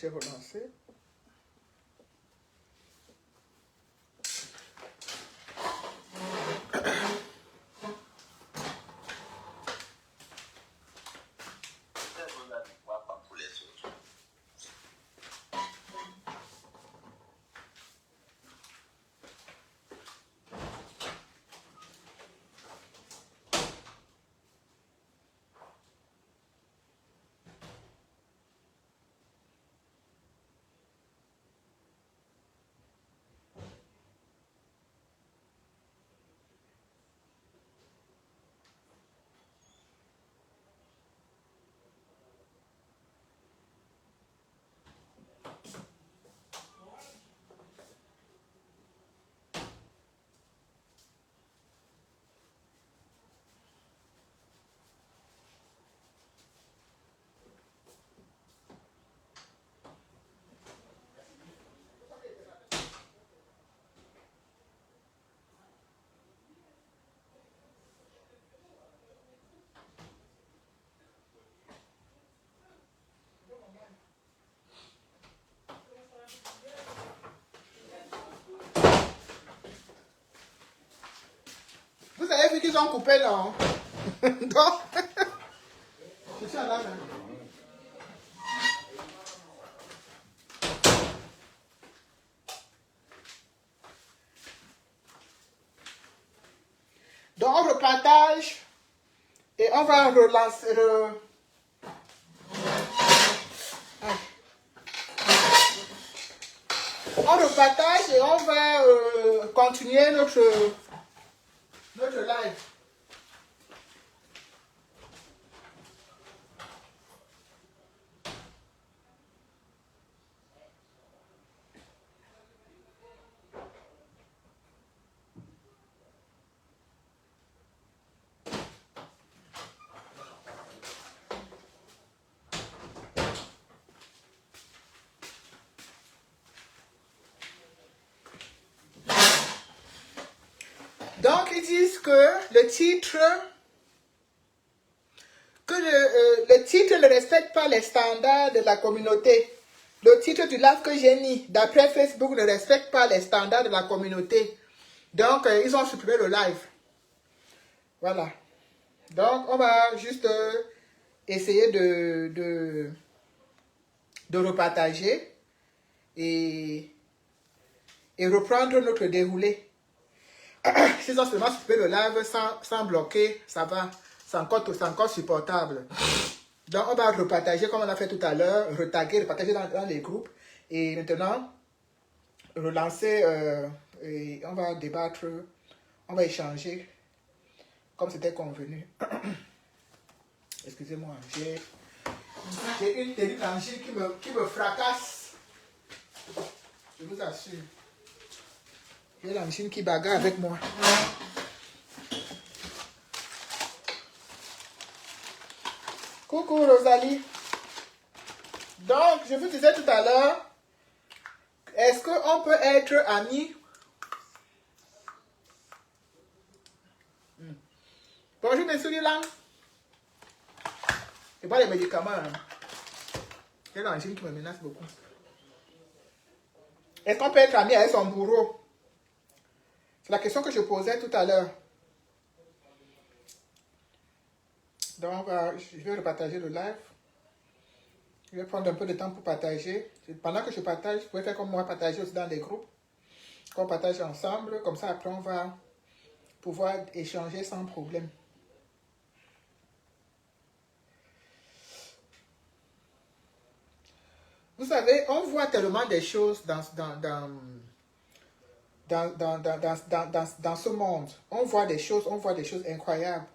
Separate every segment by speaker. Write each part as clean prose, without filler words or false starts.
Speaker 1: j'ai relancé. Vous avez vu qu'ils ont coupé là. Hein? Donc, je suis à la main. Donc, on repartage et on va relancer. On repartage et on va continuer notre live. Donc, ils disent que le titre ne respecte pas les standards de la communauté. Le titre du live que j'ai mis, d'après Facebook, ne respecte pas les standards de la communauté. Donc, ils ont supprimé le live. Voilà. Donc, on va juste essayer de repartager et reprendre notre déroulé. S'ils ont seulement supprimé le live sans bloquer, ça va. C'est encore supportable. Donc, on va repartager comme on a fait tout à l'heure, retaguer, repartager dans les groupes. Et maintenant, relancer, et on va débattre, on va échanger comme c'était convenu. Excusez-moi, j'ai une terrible angine qui me fracasse. Je vous assure. J'ai l'angine qui bagarre avec moi. Coucou Rosalie. Donc, je vous disais tout à l'heure, est-ce qu'on peut être amis? Bonjour, mes souris là. C'est pas les médicaments. Hein. C'est l'angine qui me menace beaucoup. Est-ce qu'on peut être ami avec son bourreau? C'est la question que je posais tout à l'heure. Donc, je vais repartager le live. Je vais prendre un peu de temps pour partager. Pendant que je partage, vous pouvez faire comme moi, partager aussi dans les groupes. Qu'on partage ensemble. Comme ça, après, on va pouvoir échanger sans problème. Vous savez, on voit tellement des choses dans ce monde. On voit des choses incroyables.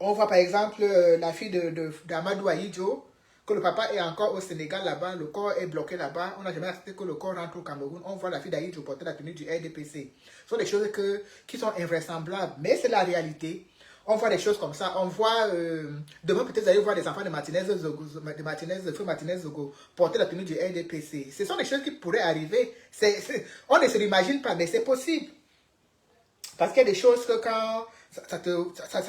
Speaker 1: On voit par exemple la fille d'Amadou Ahidjo, que le papa est encore au Sénégal là-bas, le corps est bloqué là-bas. On n'a jamais accepté que le corps rentre au Cameroun. On voit la fille d'Ahidjo porter la tenue du RDPC. Ce sont des choses qui sont invraisemblables, mais c'est la réalité. On voit des choses comme ça. On voit, demain peut-être vous allez voir des enfants de Martinez Zogo porter la tenue du RDPC. Ce sont des choses qui pourraient arriver. On ne se l'imagine pas, mais c'est possible. Parce qu'il y a des choses que quand ça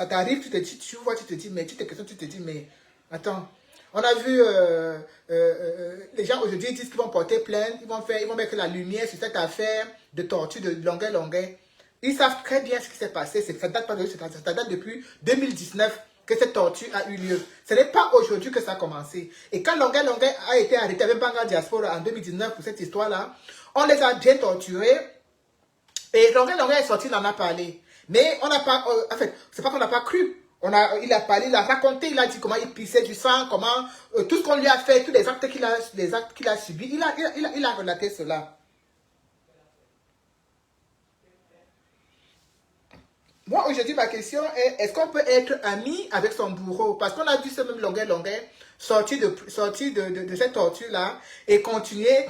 Speaker 1: t'arrive, tu te dis, tu vois, tu te dis, mais tu te questionnes, tu te dis, mais attends, On a vu les gens aujourd'hui disent qu'ils vont porter plainte, ils vont mettre la lumière sur cette affaire de torture de Longuet. Ils savent très bien ce qui s'est passé. Ça date pas de ça date depuis 2019 que cette torture a eu lieu. Ce n'est pas aujourd'hui que ça a commencé. Et quand Longuet a été arrêté avec Banga Diaspora en 2019 pour cette histoire-là, on les a bien torturés. Et Longuet est sorti, il en a parlé. Mais on n'a pas, en fait, c'est pas qu'on n'a pas cru. Il a parlé, il a raconté, il a dit comment il pissait du sang, comment, tout ce qu'on lui a fait, tous les actes qu'il a subis, il a relaté cela. Moi, aujourd'hui, ma question est, est-ce qu'on peut être ami avec son bourreau? Parce qu'on a vu ce même Longuet sortir de cette torture-là et continuer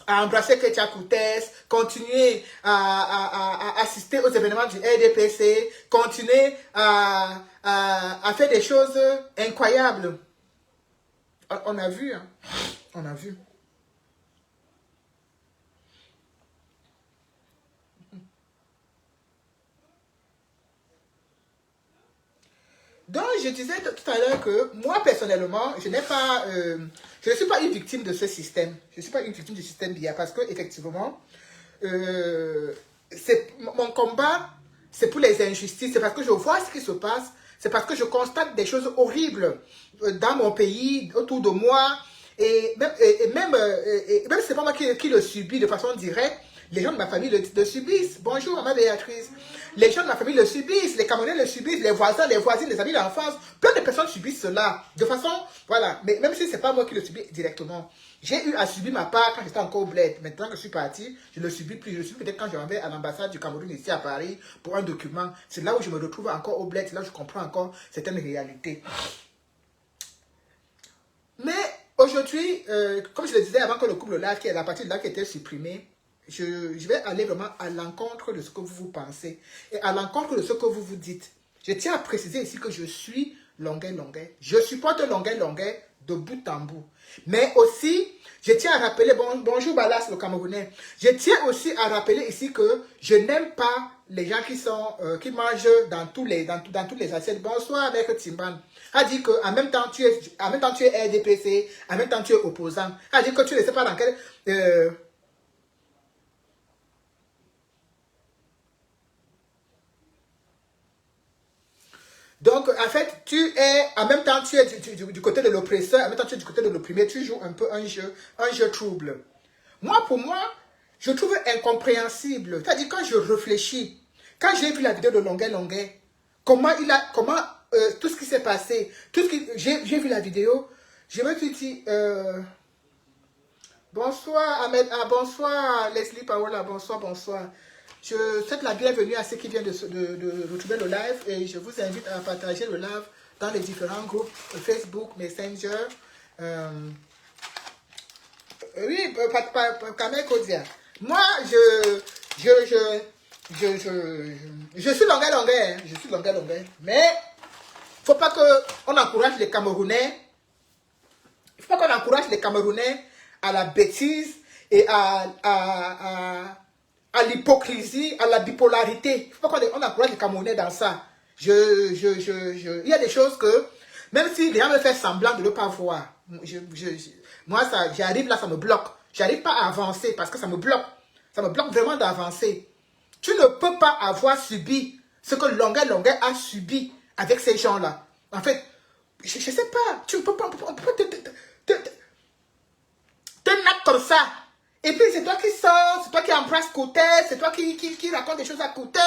Speaker 1: à embrasser Ketia Koutès, continuer à assister aux événements du RDPC, continuer à faire des choses incroyables. On a vu, hein? On a vu. Donc, je disais tout à l'heure que moi, personnellement, je ne suis pas une victime de ce système. Je ne suis pas une victime du système BIA parce que, effectivement, mon combat, c'est pour les injustices. C'est parce que je vois ce qui se passe. C'est parce que je constate des choses horribles dans mon pays, autour de moi. Et même si ce n'est pas moi qui le subis de façon directe, les gens de ma famille le subissent. Bonjour, Maman Béatrice. Les gens de ma famille le subissent, les Camerounais le subissent, les voisins, les voisines, les amis d'enfance. Plein de personnes subissent cela. De façon, voilà. Mais même si ce n'est pas moi qui le subis directement. J'ai eu à subir ma part quand j'étais encore au bled. Maintenant que je suis parti, je ne le subis plus. Je le subis peut-être quand je vais à l'ambassade du Cameroun ici à Paris pour un document. C'est là où je me retrouve encore au bled. C'est là où je comprends encore certaines réalités. Mais aujourd'hui, comme je le disais avant que le couple live, qui est la partie de là qui était supprimée, je vais aller vraiment à l'encontre de ce que vous pensez et à l'encontre de ce que vous dites. Je tiens à préciser ici que je suis Longuet. Je supporte Longuet de bout en bout. Mais aussi, je tiens à rappeler, bonjour Balas le Camerounais, je tiens aussi à rappeler ici que je n'aime pas les gens qui mangent dans toutes les assiettes. Bonsoir avec Timban. A dit que en même temps tu es RDPC, en même temps tu es opposant. A dit que tu ne sais pas dans quel donc, en fait, en même temps, tu es du côté de l'oppresseur, en même temps, tu es du côté de l'opprimé, tu joues un peu un jeu trouble. Moi, pour moi, je trouve incompréhensible. C'est-à-dire, quand je réfléchis, quand j'ai vu la vidéo de Longuet, comment tout ce qui s'est passé, j'ai vu la vidéo, je me suis dit, bonsoir Ahmed, bonsoir Leslie Paola, bonsoir. Je souhaite la bienvenue à ceux qui viennent de retrouver le live et je vous invite à partager le live dans les différents groupes Facebook, Messenger. Oui, Kamel Kodia. Moi, je suis Longuet, je suis Longuet. Mais il ne faut pas qu'on encourage les Camerounais. Il ne faut pas qu'on encourage les Camerounais à la bêtise et à l'hypocrisie, à la bipolarité. Il ne faut pas qu'on encourage les Camerounais dans ça. Il y a des choses que, même si les gens me font semblant de ne pas voir, moi, j'arrive là, ça me bloque. J'arrive pas à avancer parce que ça me bloque. Ça me bloque vraiment d'avancer. Tu ne peux pas avoir subi ce que Longuet a subi avec ces gens-là. En fait, je ne sais pas. Tu ne peux pas te mettre comme ça. Et puis, c'est toi qui sors, c'est toi qui embrasses Koutès, c'est toi qui raconte des choses à Koutès,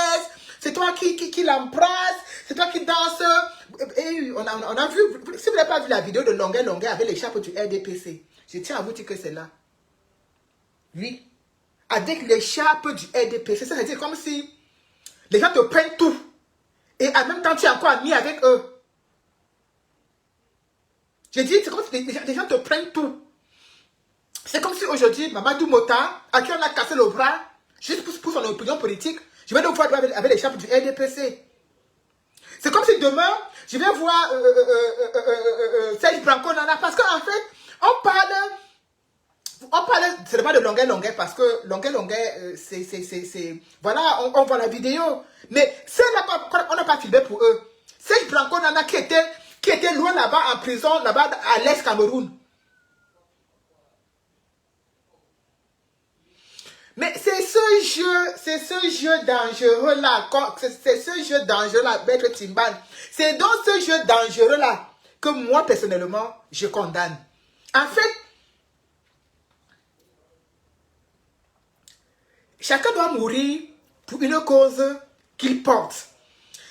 Speaker 1: c'est toi qui l'embrasse, c'est toi qui danse. Et on a vu, si vous n'avez pas vu la vidéo de Longuet avec l'écharpe du RDPC, je tiens à vous dire que c'est là. Oui. Avec l'écharpe du RDPC, ça veut dire comme si les gens te prennent tout. Et en même temps, tu es encore ami avec eux. Je dis, c'est comme si les gens te prennent tout. C'est comme si aujourd'hui, Mamadou Mota, à qui on a cassé le bras, juste pour son opinion politique, je vais le voir avec l'écharpe du RDPC. C'est comme si demain, je vais voir Serge Branco Nana, parce qu'en fait, on parle, ce n'est pas de Longuet, parce que Longuet, c'est, voilà, on voit la vidéo. Mais on n'a pas filmé pour eux. Serge Branco Nana qui était qui était loin là-bas en prison, là-bas à l'Est Cameroun. Mais c'est ce jeu dangereux-là, c'est ce jeu dangereux-là, Maître Timban. C'est dans ce jeu dangereux-là que moi, personnellement, je condamne. En fait, chacun doit mourir pour une cause qu'il porte.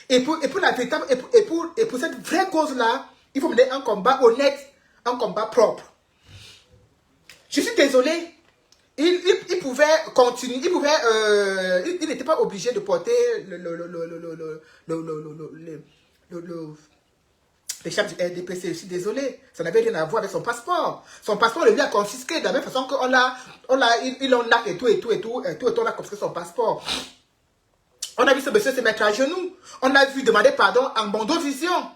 Speaker 1: Et pour cette vraie cause-là, il faut mener un combat honnête, un combat propre. Je suis désolé. Il pouvait continuer, il n'était pas obligé de porter les chefs du RDPC. Je suis désolé, ça n'avait rien à voir avec son passeport. Son passeport, le lui a confisqué de la même façon qu'on l'a, ils l'ont là et tout, on a confisqué son passeport. On a vu ce monsieur se mettre à genoux. On a vu demander pardon en Bandovision.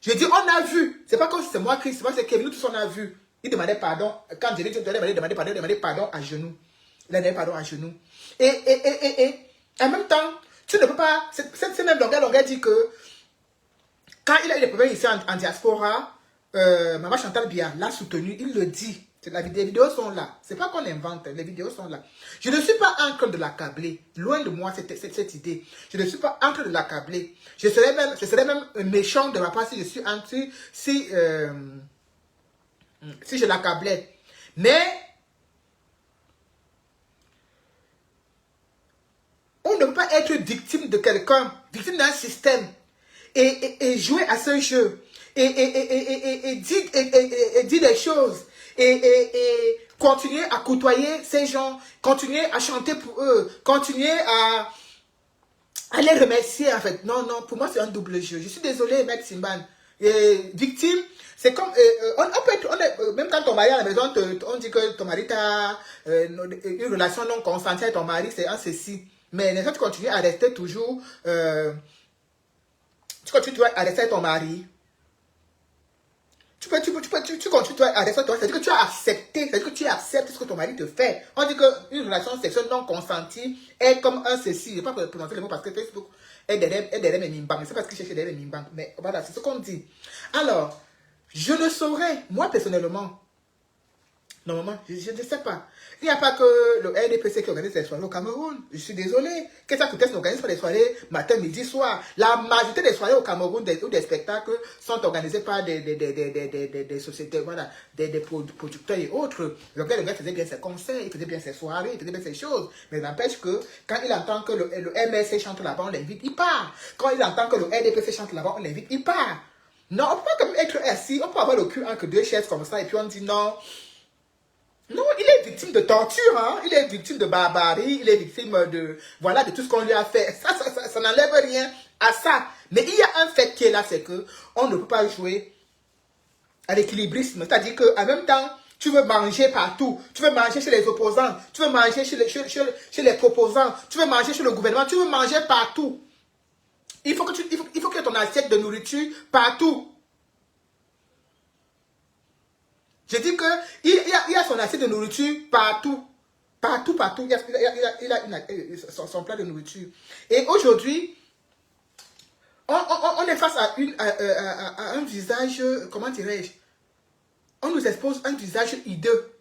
Speaker 1: Je dis, on a vu. C'est pas comme si c'est moi, Chris, c'est pas c'est Kevin, nous tous on a vu. Il demandait pardon. Quand je dis, il demandait pardon à genoux. Il a demandé pardon à genoux. Et en même temps, tu ne peux pas. C'est même Longuet dit que quand il a eu des problèmes ici en diaspora, Maman Chantal Biya l'a soutenu. Il le dit. Les vidéos sont là. C'est pas qu'on invente. Les vidéos sont là. Je ne suis pas en train de l'accabler. Loin de moi cette idée. Je ne suis pas en train de l'accabler. Ce serait même méchant de ma part si je suis si je l'accablais. Mais on ne peut pas être victime de quelqu'un, victime d'un système, et jouer à ce jeu, et dire des choses, et continuer à côtoyer ces gens, continuer à chanter pour eux, continuer à les remercier en fait. Non, pour moi c'est un double jeu. Je suis désolé, Maître Simban. Victime, c'est comme, on peut être, même quand ton mari à la maison, on dit que ton mari a une relation non consentie avec ton mari, c'est un ceci. Mais tu continues à rester toujours, tu continues à rester avec ton mari. Tu continues à rester avec ton mari, c'est-à-dire que tu as accepté, c'est-à-dire que tu acceptes ce que ton mari te fait. On dit qu'une relation sexuelle non consentie est comme un ceci. Je ne vais pas prononcer le mot parce que Facebook est derrière mes mimbang. C'est parce que je cherche derrière mes mimbang. Mais voilà, c'est ce qu'on dit. Alors, je ne saurais, moi personnellement, normalement, je ne sais pas. Il n'y a pas que le RDPC qui organise les soirées au Cameroun. Je suis désolé. Qu'est-ce que tu n'organise pas des soirées matin, midi, soir? La majorité des soirées au Cameroun ou des spectacles sont organisés par des sociétés, voilà, des producteurs et autres. Le gars faisait bien ses concerts, il faisait bien ses soirées, il faisait bien ses choses. Mais n'empêche que quand il entend que le MSC chante là-bas, on l'invite, il part. Quand il entend que le RDPC chante là-bas, on l'invite, il part. Non, on ne peut pas comme être assis, on peut avoir le cul entre deux chaises comme ça et puis on dit non. Non, il est victime de torture, hein? Il est victime de barbarie, il est victime de, voilà, de tout ce qu'on lui a fait. Ça n'enlève rien à ça. Mais il y a un fait qui est là, c'est que on ne peut pas jouer à l'équilibrisme. C'est-à-dire qu'en même temps, tu veux manger partout. Tu veux manger chez les opposants. Tu veux manger chez les proposants. Tu veux manger chez le gouvernement. Tu veux manger partout. Il faut que tu aies ton assiette de nourriture partout. Je dis qu'il y a son assiette de nourriture partout. Partout. Il a son plat de nourriture. Et aujourd'hui, on est face à un visage, comment dirais-je? On nous expose un visage hideux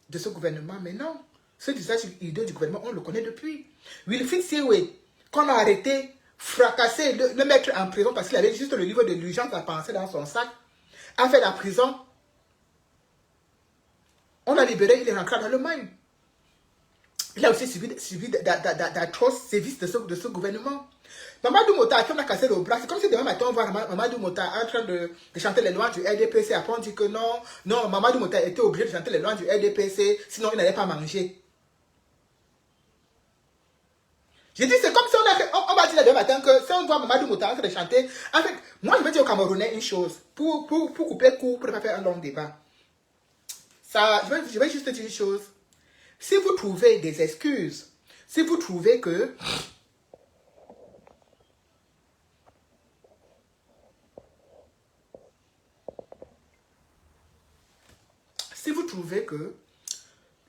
Speaker 1: de ce gouvernement. Mais non, ce visage hideux du gouvernement, on le connaît depuis. Wilfried Siwe, qu'on a arrêté, fracassé, le mettre en prison parce qu'il avait juste le livre de l'urgence à penser dans son sac, a fait la prison. On l'a libéré, il est rentré en Allemagne. Il a aussi suivi d'atroces sévices de ce gouvernement. Mamadou Mota, qui on a cassé le bras, c'est comme si demain matin on voit Mamadou Mota en train de chanter les lois du RDPC. Après on dit que non, Mamadou Mota était obligé de chanter les lois du RDPC, sinon il n'allait pas manger. J'ai dit, c'est comme si on va dire demain matin que si on voit Mamadou Mota en train de chanter, en fait, moi je vais dire aux Camerounais une chose, pour couper court, pour ne pas faire un long débat. Ça, je vais juste dire une chose. Si vous trouvez des excuses, si vous trouvez que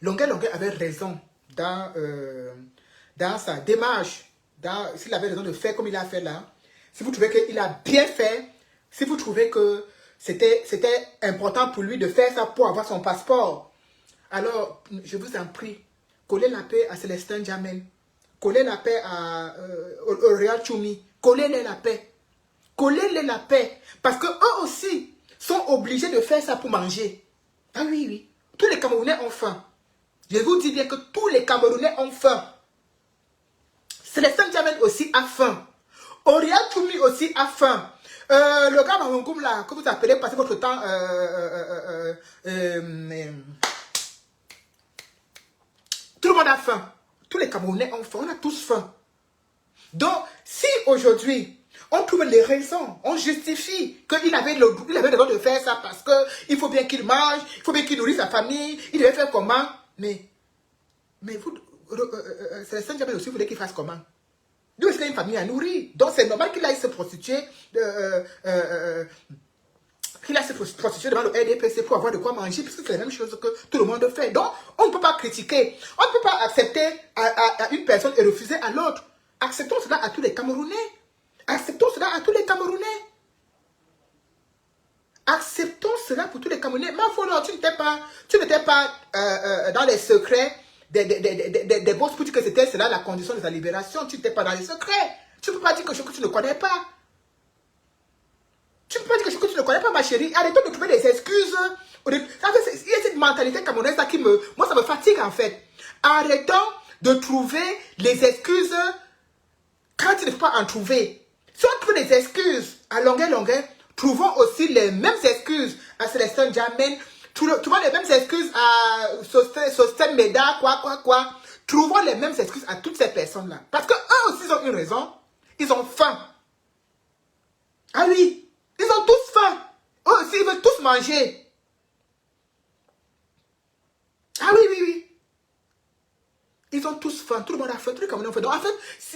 Speaker 1: Longuet avait raison dans sa démarche, s'il avait raison de faire comme il a fait là, si vous trouvez qu'il a bien fait, Si vous trouvez que c'était important pour lui de faire ça pour avoir son passeport, alors, je vous en prie, collez la paix à Célestin Jamel. Collez la paix à Auréal Choumi. Collez-les la paix. Collez-les la paix. Parce qu'eux aussi sont obligés de faire ça pour manger. Ah oui, oui. Tous les Camerounais ont faim. Je vous dis bien que tous les Camerounais ont faim. Célestin Jamel aussi a faim. Auréal Choumi aussi a faim. Le gars Mamangoum là, que vous appelez passer votre temps tout le monde a faim. Tous les Camerounais ont faim. On a tous faim. Donc, si aujourd'hui, on trouve les raisons, on justifie qu'il avait le droit de faire ça parce qu'il faut bien qu'il mange, il faut bien qu'il nourrisse sa famille, il devait faire comment? Mais vous, Célestin Jamel aussi voulait qu'il fasse comment? Lui aussi, il a une famille à nourrir. Donc, c'est normal qu'il aille se prostituer devant le RDPC pour avoir de quoi manger, puisque c'est la même chose que tout le monde fait. Donc, on ne peut pas critiquer. On ne peut pas accepter à une personne et refuser à l'autre. Acceptons cela à tous les Camerounais. Acceptons cela à tous les Camerounais. Acceptons cela pour tous les Camerounais. Ma foi, tu n'étais pas dans les secrets des boss pour dire que c'était cela la condition de sa libération. Tu n'étais pas dans les secrets. Tu ne peux pas dire quelque chose que tu ne connais pas. Tu ne peux pas dire quelque chose que tu ne connais pas, ma chérie. Arrêtons de trouver des excuses. Il y a cette mentalité camerounaise là qui moi, ça me fatigue en fait. Arrêtons de trouver les excuses quand il ne faut pas en trouver. Si on trouve des excuses à longueur, trouvons aussi les mêmes excuses à Célestin Jamel, trouvons les mêmes excuses à Sosten Meda, quoi. Trouvons les mêmes excuses à toutes ces personnes-là. Parce qu'eux aussi, ils ont une raison. Ils ont faim. Ah oui, ils ont tous faim. Eux aussi, ils veulent tous manger. Ah oui. Ils ont tous faim. Tout le monde a faim. Tous les Camerounais ont faim.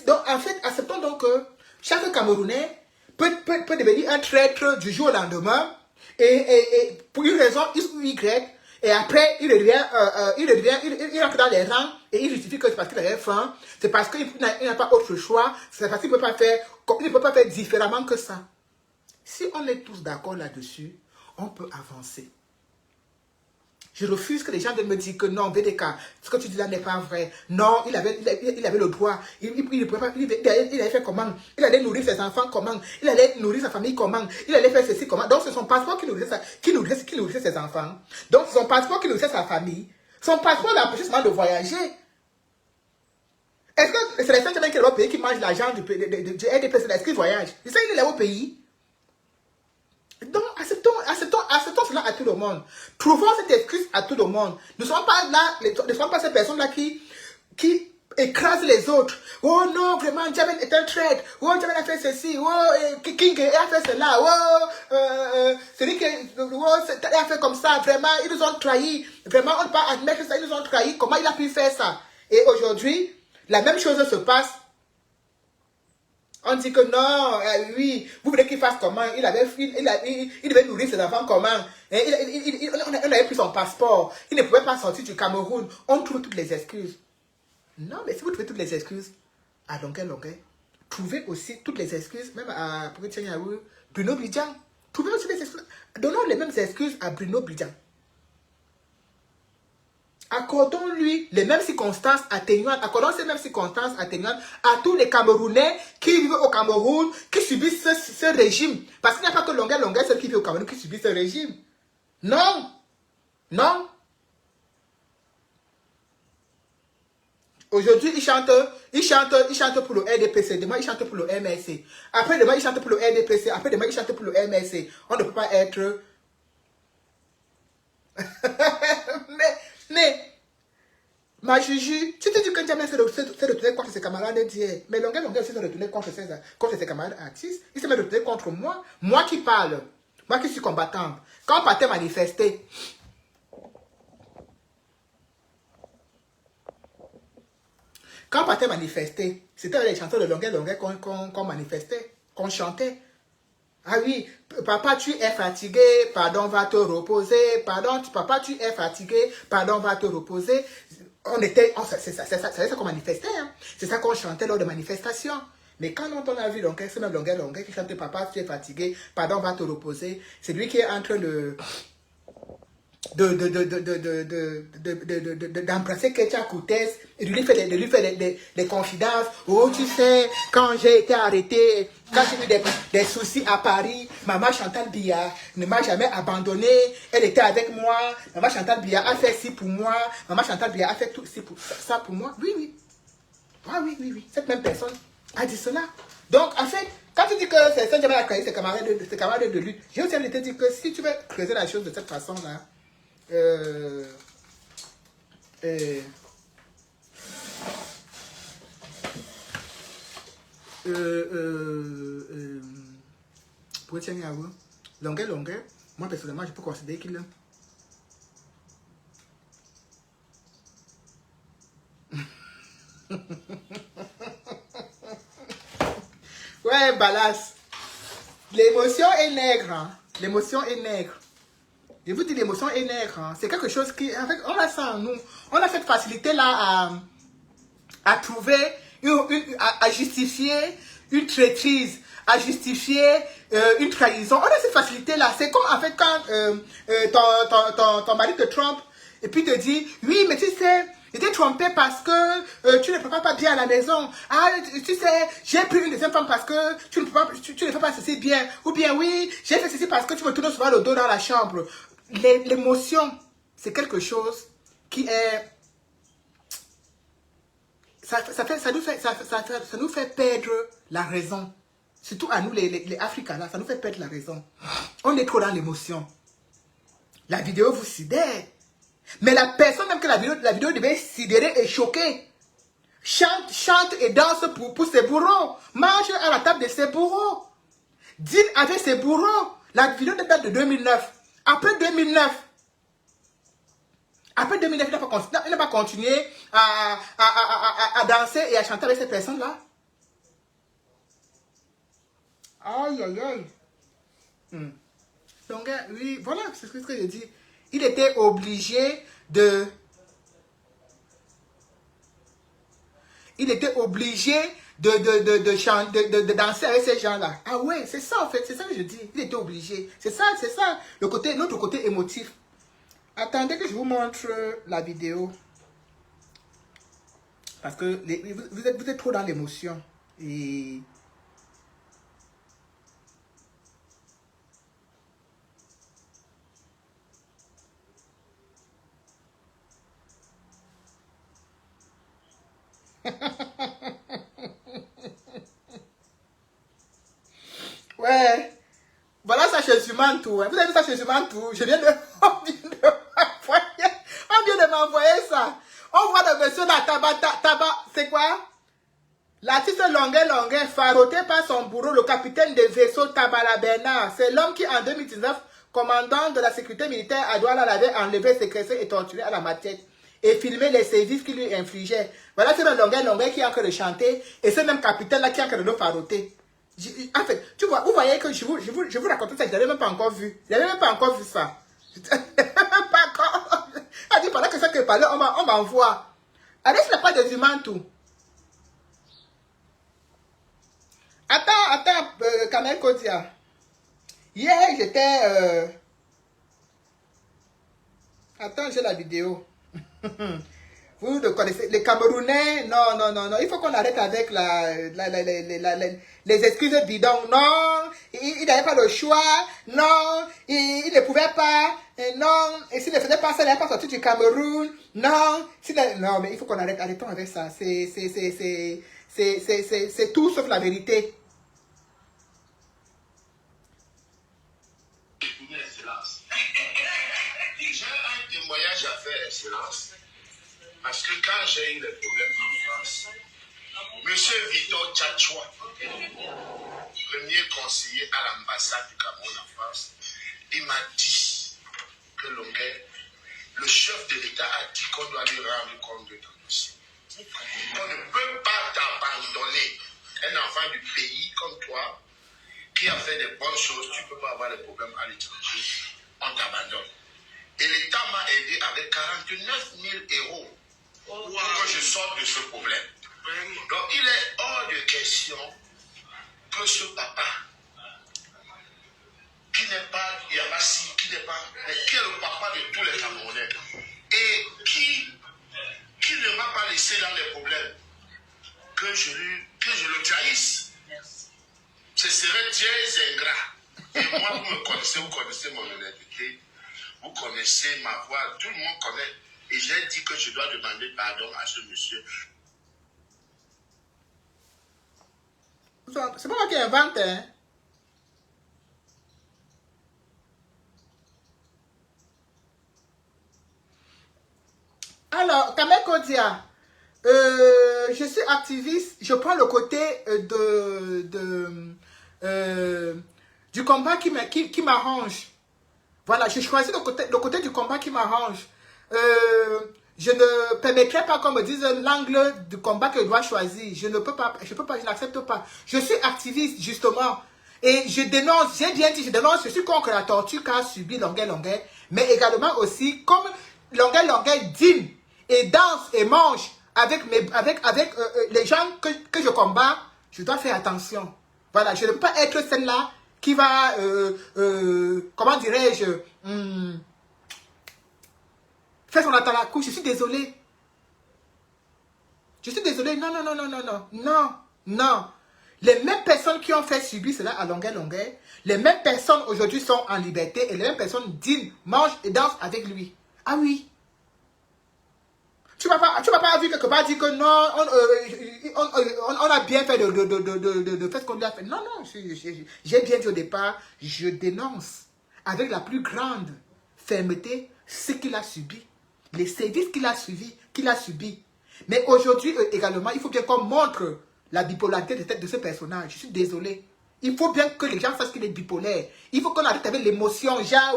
Speaker 1: Donc, en fait, acceptons donc que chaque Camerounais peut devenir un traître du jour au lendemain. Et pour une raison X ou Y. Et après, il entre dans les rangs. Et il justifie que c'est parce qu'il avait faim. C'est parce qu'il n'a pas autre choix. C'est parce qu'il ne peut pas faire différemment que ça. Si on est tous d'accord là-dessus, on peut avancer. Je refuse que les gens viennent me dire que non, VDK, ce que tu dis là n'est pas vrai. Non, il avait le droit. Il allait faire comment? Il allait nourrir ses enfants comment? Il allait nourrir sa famille comment? Il allait faire ceci comment? Donc c'est son passeport qui nourrissait ses enfants. Donc c'est son passeport qui nourrissait sa famille. Son passeport l'empêchait seulement de voyager. Est-ce que c'est les gens qui est au pays qui mangent l'argent du RDPC? Est-ce qu'il voyage? Il sait qu'il est au pays. Donc, acceptons cela à tout le monde. Trouvons cette excuse à tout le monde. Ne sommes pas là, ne sommes pas ces personnes-là qui écrasent les autres. Oh non, vraiment, Jamel est un traître. Oh, Jamel a fait ceci. Oh, King a fait cela. Oh, celui qui a fait comme ça. Vraiment, ils nous ont trahis. Vraiment, on ne peut pas admettre ça. Ils nous ont trahis. Comment il a pu faire ça? Et aujourd'hui, la même chose se passe. On dit que non, oui, vous voulez qu'il fasse comment? Il devait nourrir ses enfants comment? On avait pris son passeport. Il ne pouvait pas sortir du Cameroun. On trouve toutes les excuses. Non, mais si vous trouvez toutes les excuses, à longueur, trouvez aussi toutes les excuses, même à Bruno Bidjan. Trouvez aussi les excuses. Donnons les mêmes excuses à Bruno Bidjan. Accordons-lui les mêmes circonstances atténuantes, accordons ces mêmes circonstances atténuantes à tous les Camerounais qui vivent au Cameroun, qui subissent ce régime. Parce qu'il n'y a pas que longueur, ceux qui vivent au Cameroun qui subissent ce régime. Non. Aujourd'hui, il chante pour le RDPC, demain il chante pour le MRC. Après demain il chante pour le RDPC, après demain il chante pour le MRC. On ne peut pas être... Mais, ma Juju, tu te dis que Jamel s'est retourné contre ses camarades d'hier. Mais longueur s'est retourné contre ses camarades artistes. Il s'est même retourné contre moi. Moi qui parle. Moi qui suis combattante. Quand on partait manifester. C'était les chansons de longueur qu'on manifestait, qu'on chantait. Ah oui, papa tu es fatigué, pardon va te reposer, papa tu es fatigué, pardon va te reposer. C'est ça qu'on manifestait, hein. C'est ça qu'on chantait lors de manifestations. Mais quand on a vu Longuet, c'est même Longuet qui chante papa, tu es fatigué, pardon, va te reposer. C'est lui qui est en train d'embrasser Ketia Koutès et de lui faire des confidences. Oh, tu sais, quand j'ai été arrêté, quand j'ai eu des soucis à Paris, maman Chantal Biya ne m'a jamais abandonné. Elle était avec moi. Maman Chantal Biya a fait ci pour moi. Maman Chantal Biya a fait tout ça pour moi. Oui, oui. Ah oui, oui, oui. Cette même personne a dit cela. Donc, en fait, quand tu dis que c'est Saint-Germain a créé ses camarades de lutte, j'ai aussi envie de te dire que si tu veux creuser la chose de cette façon-là, pour tenir à vous, longueur, moi personnellement, je peux considérer qu'il est. Ouais, Balas. L'émotion est nègre. Hein. L'émotion est nègre. Je vous dis, l'émotion est nègre. Hein. C'est quelque chose qui... En fait, on a ça en nous. On a cette facilité-là à trouver, à justifier une traîtrise, à justifier une trahison. On a cette facilité-là. C'est comme, en fait, quand ton mari te trompe et puis te dit, oui, mais tu sais... J'étais trompé parce que tu ne prépares pas bien à la maison. Ah, tu sais, j'ai pris une deuxième femme parce que tu ne fais pas ceci bien. Ou bien oui, j'ai fait ceci parce que tu me tournes souvent le dos dans la chambre. L'émotion, c'est quelque chose qui est... Ça nous fait perdre la raison. Surtout à nous, les Africains, là, ça nous fait perdre la raison. On est trop dans l'émotion. La vidéo vous sidère. Mais la personne même que la vidéo devait sidérer et choquer. Chante et danse pour ses bourreaux. Mange à la table de ses bourreaux. Dîne avec ses bourreaux. La vidéo date de 2009. Après 2009, il n'a pas continué à danser et à chanter avec ces personnes-là. Aïe, aïe, aïe. Donc, oui, voilà, c'est ce que je dis. Il était obligé de... de danser avec ces gens-là. Ah ouais, c'est ça en fait, c'est ça que je dis. Il était obligé. C'est ça, notre côté émotif. Attendez que je vous montre la vidéo. Parce que vous êtes trop dans l'émotion. Et... ouais. Voilà ça chez Zumantou. Vous avez vu ça chez Zumantou? On vient de m'envoyer ça. On voit le monsieur là, tabac, c'est quoi? L'artiste Longuet, faroté par son bourreau, le capitaine de vaisseau Tabala Bernard. C'est l'homme qui, en 2019, commandant de la sécurité militaire à Douala, avait enlevé, séquestré et torturé à la machette et filmé les sévices qu'il lui infligeait. Voilà, c'est le Longuet qui est en train de chanter et c'est même capitaine là qui est en train de nous faroter. En fait, tu vois, vous voyez que je vous raconte ça, je n'avais même pas encore vu. Je n'avais même pas encore vu ça. Je n'avais même pas encore. Elle dit, pendant que ça que parle, on m'envoie. Allez sur la page de Zumantou. Attends, Kamel Kodia. Hier, j'étais... Attends, j'ai la vidéo. Vous le connaissez. Les Camerounais, non. Il faut qu'on arrête avec les excuses bidons. Non, il n'avait pas le choix. Non, il ne pouvait pas. Non, et s'il ne faisait pas ça, il n'allait pas sortir du Cameroun. Non, non, mais il faut qu'on arrête. Arrêtons avec ça. C'est tout sauf la vérité.
Speaker 2: J'ai un témoignage à faire, Excellence. Parce que quand j'ai eu les problèmes en France, M. Victor Tchatchoua, premier conseiller à l'ambassade du Cameroun en France, il m'a dit que Longuet, le chef de l'État a dit qu'on doit lui rendre compte de ton dossier. On ne peut pas t'abandonner. Un enfant du pays comme toi, qui a fait des bonnes choses, tu ne peux pas avoir des problèmes à l'étranger. On t'abandonne. Et l'État m'a aidé avec 49 000 € pour que je sorte de ce problème. Donc il est hors de question que ce papa, qui n'est pas Yabassi, qui n'est pas, mais qui est le papa de tous les Camerounais, et qui ne m'a pas laissé dans les problèmes, que je le trahisse. Ce serait très ingrat. Et moi, vous me connaissez, vous connaissez mon honnêteté, vous connaissez ma voix, tout le monde connaît. Et j'ai dit que je dois demander pardon à ce monsieur.
Speaker 1: C'est pas moi qui invente, hein. Alors, Kamel Kodia, je suis activiste, je prends le côté du combat qui m'arrange. Voilà, je choisis le côté du combat qui m'arrange. Je ne permettrai pas qu'on me dise l'angle du combat que je dois choisir. Je n'accepte pas. Je suis activiste, justement. Et je dénonce, j'ai bien dit, je suis contre la torture qu'a subi Longuet Longuet, mais également aussi, comme Longuet Longuet dîne et danse et mange avec les gens que je combats, je dois faire attention. Voilà, je ne peux pas être celle-là qui va, comment dirais-je, faire son atalakou. Je suis désolé. Je suis désolé. Non, non, non, non, non, non, non, non. Les mêmes personnes qui ont fait subir cela à Longuet Longuet, les mêmes personnes aujourd'hui sont en liberté et les mêmes personnes dînent, mangent et dansent avec lui. Ah oui. Tu vas pas vu quelque part dire que non, on a bien fait de faire ce qu'on lui a fait. Non, non, j'ai bien dit au départ, je dénonce avec la plus grande fermeté ce qu'il a subi, les services qu'il a subi. Mais aujourd'hui également, il faut bien qu'on montre la bipolarité de ce personnage. Je suis désolé. Il faut bien que les gens sachent qu'il est bipolaire. Il faut qu'on arrête avec l'émotion. Genre,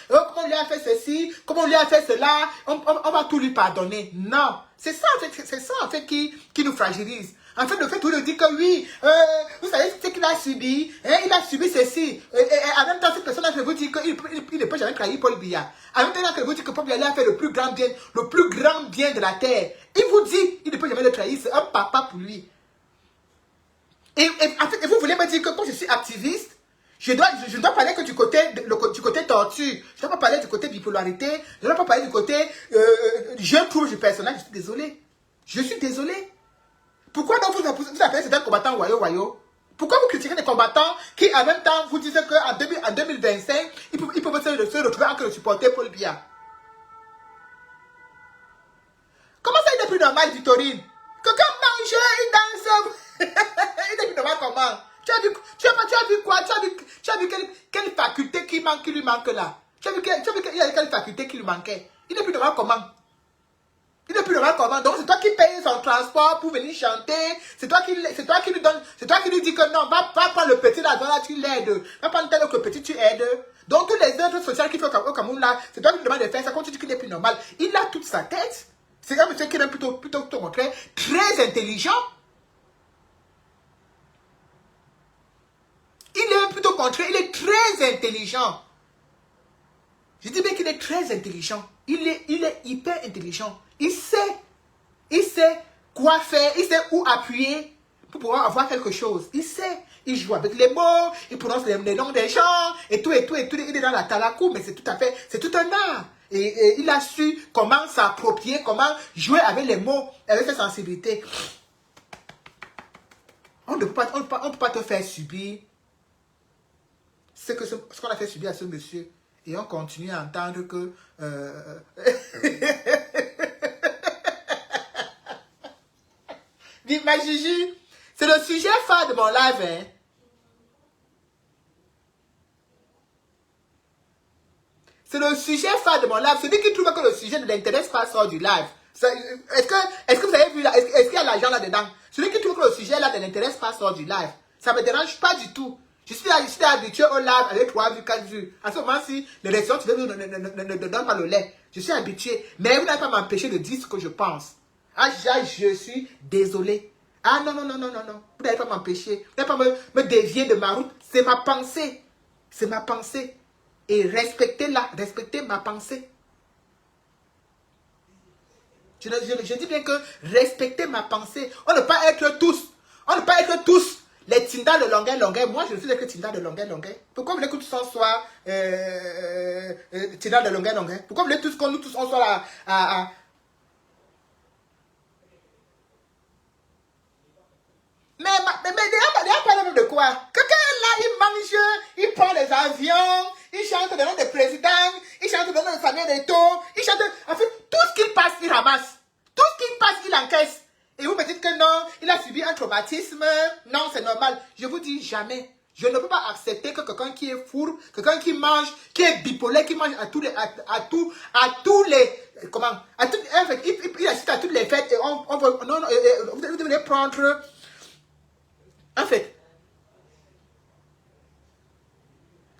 Speaker 1: comment on lui a fait ceci, comment on lui a fait cela, on va tout lui pardonner. Non. C'est ça en fait qui nous fragilise. En fait, le fait de dire que oui, vous savez ce qu'il a subi, hein, il a subi ceci. Et en même temps, cette personne-là vous dit qu'il ne peut jamais trahir Paul Biya. En même temps, que vous dit que Paul Biya a fait le plus grand bien de la terre. Il vous dit qu'il ne peut jamais le trahir. C'est un papa pour lui. Et en fait, vous voulez me dire que quand je suis activiste, je dois parler que du côté torture. Je ne dois pas parler du côté bipolarité. Je ne dois pas parler du côté je trouve du personnage. Je suis désolé. Je suis désolé. Pourquoi donc vous appelez certains combattants wayo? Pourquoi vous critiquez des combattants qui en même temps vous disent qu'en 2025, ils peuvent se retrouver en train de supporter Paul Biya? Comment ça il est plus normal, Victorine? Quelqu'un mange, il danse. Il est plus normal comment? Tu as vu quoi? Tu as vu quelle faculté qui lui manque là? Tu as vu quelle faculté qui lui manquait? Il est plus normal comment? Il est plus normal comment? Donc c'est toi qui payes son transport pour venir chanter. C'est toi qui lui donne. C'est toi qui lui dis que non, va prendre le petit là, tu l'aides. Va prendre tel que le petit tu aides. Donc tous les œuvres sociales qu'il fait au Cameroun là, c'est toi qui lui demandes de faire ça. Quand tu dis qu'il est plus normal, il a toute sa tête. C'est un monsieur qui est plutôt montrer très intelligent. Il est plutôt contraire, il est très intelligent. Je dis bien qu'il est très intelligent. Il est hyper intelligent. Il sait quoi faire, il sait où appuyer pour pouvoir avoir quelque chose. Il sait, il joue avec les mots, il prononce les noms des gens, et tout. Il est dans la talakou, mais c'est tout un art. Et il a su comment s'approprier, comment jouer avec les mots, avec sa sensibilité. On ne peut pas te faire subir ce qu'on a fait subir à ce monsieur. Et on continue à entendre que... Ma Gigi, c'est le sujet phare de mon live. Hein? C'est le sujet phare de mon live. Celui qui trouve que le sujet ne l'intéresse pas sort du live. Est-ce que vous avez vu là? Est-ce qu'il y a l'argent là-dedans? Celui qui trouve que le sujet là ne l'intéresse pas sort du live. Ça ne me dérange pas du tout. Je suis habitué au live avec 3 vues, 4 vues. À ce moment-ci, les restaurants ne donnent pas le lait. Je suis habitué. Mais vous n'allez pas m'empêcher de dire ce que je pense. Ah, je suis désolé. Ah non. Vous n'allez pas m'empêcher. Vous n'allez pas me dévier de ma route. C'est ma pensée. C'est ma pensée. Et respectez-la. Respectez ma pensée. Je dis bien que respectez ma pensée. On ne peut pas être tous Les Tinda de longueur, moi je ne suis que Tinda de longueur. Pourquoi vous voulez que tous on soit Tinda de longueur? Pourquoi vous voulez tous que nous tous on soit là Mais parlez de quoi? Quelqu'un là, il mange, il prend les avions, il chante le nom des présidents, il chante le nom de Samuel Eto'o, il chante, en fait, tout ce qu'il passe, il ramasse. Tout ce qu'il passe, il encaisse. Et vous me dites que non, il a subi un traumatisme. Non, c'est normal. Je vous dis jamais. Je ne peux pas accepter que quelqu'un qui est fourbe, quelqu'un qui mange, qui est bipolaire, qui mange à tous les, comment, en fait, il assiste à toutes les fêtes et on veut, non, vous devez prendre, en fait,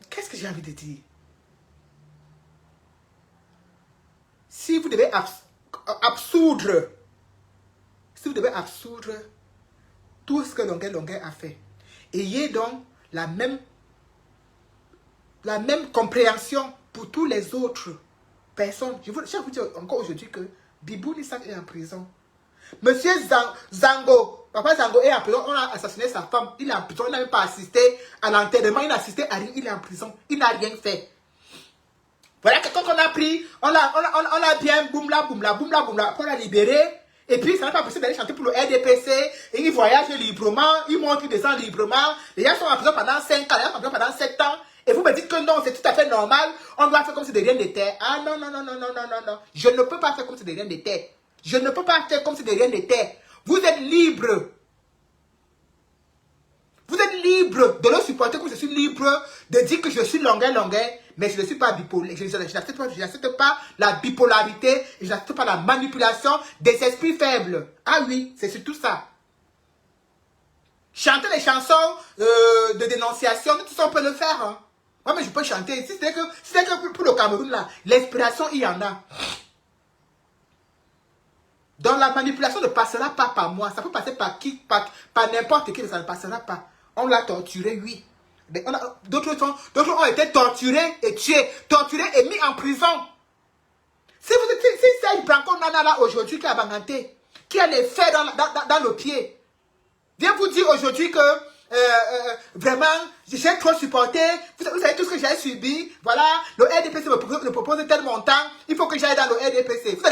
Speaker 1: qu'est-ce que j'ai envie de dire? Si vous devez absoudre tout ce que Longuet a fait, ayez donc la même compréhension pour tous les autres personnes. Je vous dire encore aujourd'hui que Bibou Nissak est en prison. Monsieur Zango, papa Zango est en prison, on a assassiné sa femme, il est en prison, il n'a même pas assisté à l'enterrement, il n'a assisté à rien, il est en prison, il n'a rien fait. Voilà, quand on a pris, on l'a bien boum la, on l'a libéré. Et puis, ça n'est pas possible d'aller chanter pour le RDPC. Et il voyage librement, il monte, il descend librement. Les gens sont en prison pendant 5 ans, les gens sont en prison pendant 7 ans. Et vous me dites que non, c'est tout à fait normal. On doit faire comme si de rien n'était. Ah non. Je ne peux pas faire comme si de rien n'était. Je ne peux pas faire comme si de rien n'était. Vous êtes libre. Vous êtes libre de le supporter comme je suis libre de dire que je suis longueur, mais je ne suis pas bipolaire. Je n'accepte pas la bipolarité, je n'accepte pas la manipulation des esprits faibles. Ah oui, c'est surtout ça. Chanter les chansons de dénonciation, tout ça on peut le faire. Hein. Moi, mais je peux chanter. Si c'est que pour le Cameroun, là, l'inspiration, il y en a. Donc la manipulation ne passera pas par moi. Ça peut passer par qui, par n'importe qui, mais ça ne passera pas. On l'a torturé, oui. D'autres ont été torturés et tués, torturés et mis en prison. Si c'est Branco Nana là aujourd'hui qui a banganté, qui a les faits dans le pied, viens vous dire aujourd'hui que vraiment, j'ai trop supporté, vous savez tout ce que j'ai subi, voilà, le RDPC me propose tel montant, il faut que j'aille dans le RDPC. Vous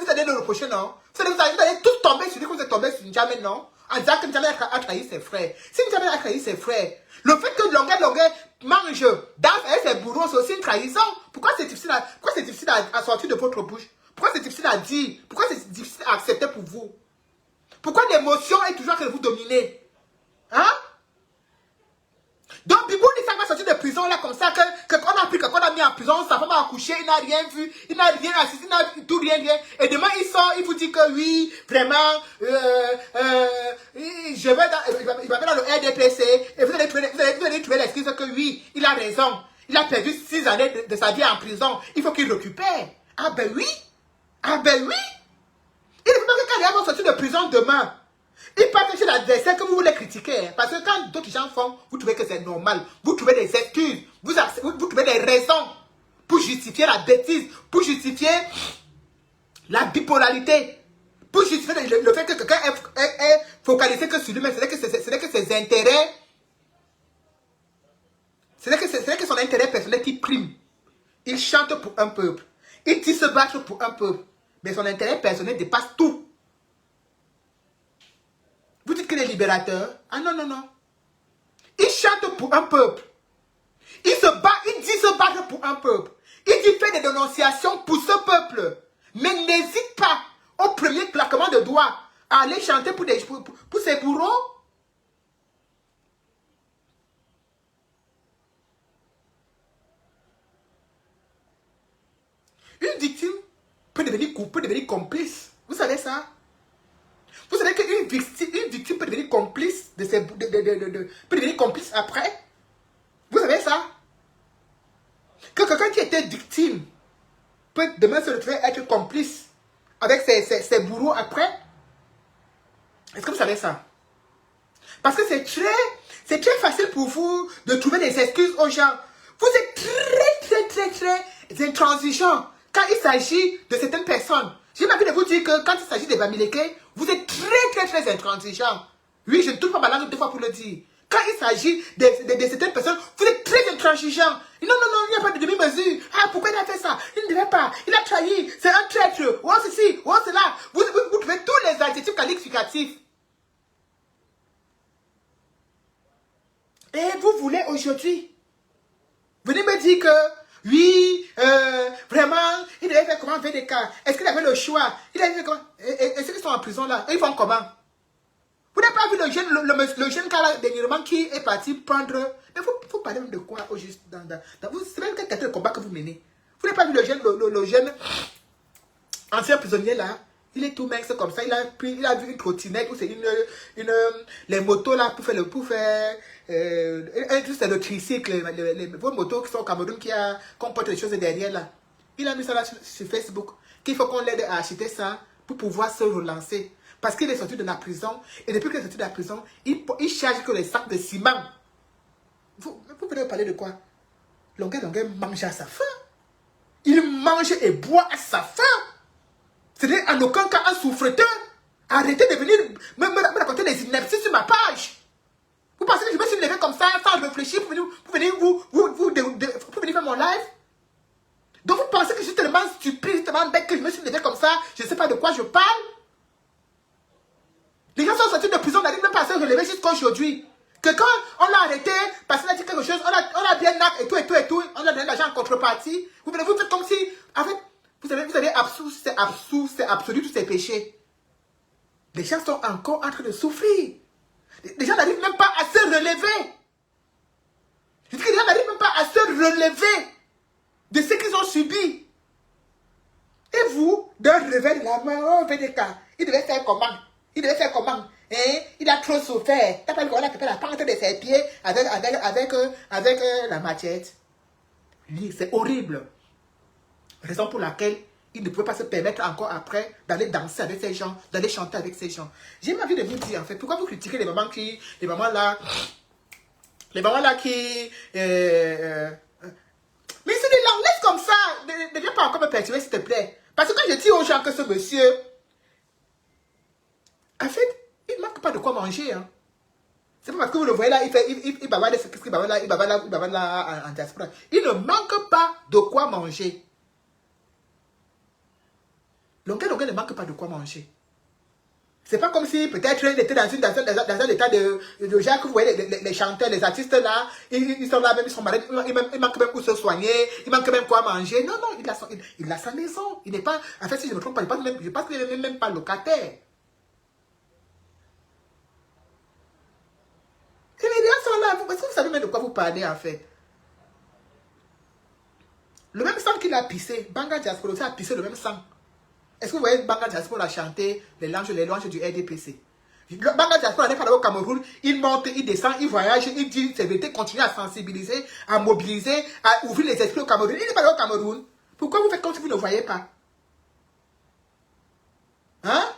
Speaker 1: allez le reprocher, non? Vous allez tous tomber sur lui comme vous êtes tombé sur N'Djamé, non? En disant que N'Djamé a trahi ses frères. Si N'Djamé a trahi ses frères, le fait que Longuet mange, danse avec ses bourreaux, c'est aussi une trahison. Pourquoi c'est difficile à sortir de votre bouche? Pourquoi c'est difficile à dire? Pourquoi c'est difficile à accepter pour vous? Pourquoi l'émotion est toujours que vous dominez? Hein? Donc Bibou Nissak va sortir de prison là comme ça, qu'on a pris, qu'on a mis en prison, sa femme a accouché, il n'a rien vu, il n'a rien assisté, il n'a tout rien. Et demain il sort, il vous dit que oui, vraiment, il va dans le RDPC, et vous allez trouver l'excuse que oui, il a raison. Il a perdu 6 années de sa vie en prison, il faut qu'il récupère. Ah ben oui, il ne faut pas que quand il va sortir de prison demain, il part chez l'adversaire que vous voulez critiquer. Hein, parce que quand d'autres gens font, vous trouvez que c'est normal. Vous trouvez des excuses. Vous trouvez des raisons pour justifier la bêtise. Pour justifier la bipolarité. Pour justifier le fait que quelqu'un est focalisé que sur lui-même. C'est que ses intérêts. C'est que son intérêt personnel qui prime. Il chante pour un peuple. Il dit se battre pour un peuple. Mais son intérêt personnel dépasse tout. Vous dites qu'il est libérateur? Ah non. Il chante pour un peuple. Il dit se battre pour un peuple. Il dit faire des dénonciations pour ce peuple. Mais n'hésite pas, au premier claquement de doigts, à aller chanter pour ses bourreaux. Une victime peut devenir complice. Vous savez ça? Vous savez qu'une victime peut devenir complice peut devenir complice après? Vous savez ça? Que quelqu'un qui était victime peut demain se retrouver être complice avec ses bourreaux après? Est-ce que vous savez ça? Parce que c'est très facile pour vous de trouver des excuses aux gens. Vous êtes très intransigeants quand il s'agit de certaines personnes. J'ai envie de vous dire que quand il s'agit des Bamileke, vous êtes très intransigeants. Oui, je ne tourne pas ma langue 2 fois pour le dire. Quand il s'agit de certaines personnes, vous êtes très intransigeants. Non, il n'y a pas de demi-mesure. Ah, pourquoi il a fait ça? Il ne devait pas. Il a trahi. C'est un traître. Oh, ceci, oh, cela. Vous trouvez tous les adjectifs qualificatifs. Et vous voulez aujourd'hui venez me dire que, oui, vraiment, il devait faire comment VDK? Est-ce qu'il avait le choix? Il avait fait comment? Et ceux qui sont en prison là, ils font comment? Vous n'avez pas vu le jeune cas là, dernièrement, qui est parti prendre... Mais vous parlez même de quoi au juste vous savez quel est le combat que vous menez? Vous n'avez pas vu le jeune ancien prisonnier là? Il est tout mince comme ça, il a vu une trottinette, ou c'est les motos là pour faire c'est le tricycle, vos motos qui sont au Cameroun qui comportent les choses derrière là. Il a mis ça là sur Facebook, qu'il faut qu'on l'aide à acheter ça pour pouvoir se relancer. Parce qu'il est sorti de la prison, et depuis qu'il est sorti de la prison, il charge que les sacs de ciment. Vous venez parler de quoi? Longuet mange à sa faim. Il mange et boit à sa faim. Ce n'est en aucun cas un souffreteur. Arrêtez de venir me raconter des inepties sur ma page. Vous pensez que je me suis levé comme ça, sans réfléchir, pour venir faire mon live? Donc vous pensez que je suis tellement stupide, tellement bête que je me suis levé comme ça, je ne sais pas de quoi je parle? Les gens sont sortis de prison, n'arrivent même pas à se relever jusqu'à aujourd'hui. Que quand on l'a arrêté, parce qu'il a dit quelque chose, on a bien nac et tout, on a donné de l'argent en contrepartie. Vous faites comme si, en fait, vous avez c'est absolu tous ces péchés. Les gens sont encore en train de souffrir. Les gens n'arrivent même pas à se relever. Je dis que les gens n'arrivent même pas à se relever de ce qu'ils ont subi. Et vous, d'un revers de la main, oh, VDK, il devait faire comment? Il devait faire comment? Hein? Il a trop souffert. T'as pas vu qu'on a fait la pente de ses pieds avec la machette. Lui, c'est horrible. Raison pour laquelle il ne pouvait pas se permettre encore après d'aller danser avec ces gens, d'aller chanter avec ces gens. J'ai envie de vous dire en fait, pourquoi vous critiquez les mamans là qui... Mais c'est des langues, laisse comme ça. Ne viens pas encore me perturber s'il te plaît. Parce que quand je dis aux gens que ce monsieur... En fait, il ne manque pas de quoi manger. Hein. C'est pas parce que vous le voyez là, il bavarde là en diaspora. Il ne manque pas de quoi manger. Longuet ne manque pas de quoi manger. C'est pas comme si peut-être il était dans un état de gens que vous voyez, les chanteurs, les artistes là, ils sont là même, ils sont malades, ils manquent même où se soigner, ils manquent même quoi manger. Non, il a sa maison. Il n'est pas, en fait, si je ne me trompe pas, je pense qu'il n'est même pas locataire. Et les gens sont là, est-ce que vous savez même de quoi vous parlez en fait? Le même sang qu'il a pissé, Banga Diaspora aussi a pissé le même sang. Est-ce que vous voyez Banga Diaspora chanter les louanges du RDPC? Banga Diaspora n'est pas là au Cameroun, il monte, il descend, il voyage, il dit ses vérités, continue à sensibiliser, à mobiliser, à ouvrir les esprits au Cameroun. Il n'est pas là au Cameroun. Pourquoi vous faites comme si vous ne voyez pas? Hein?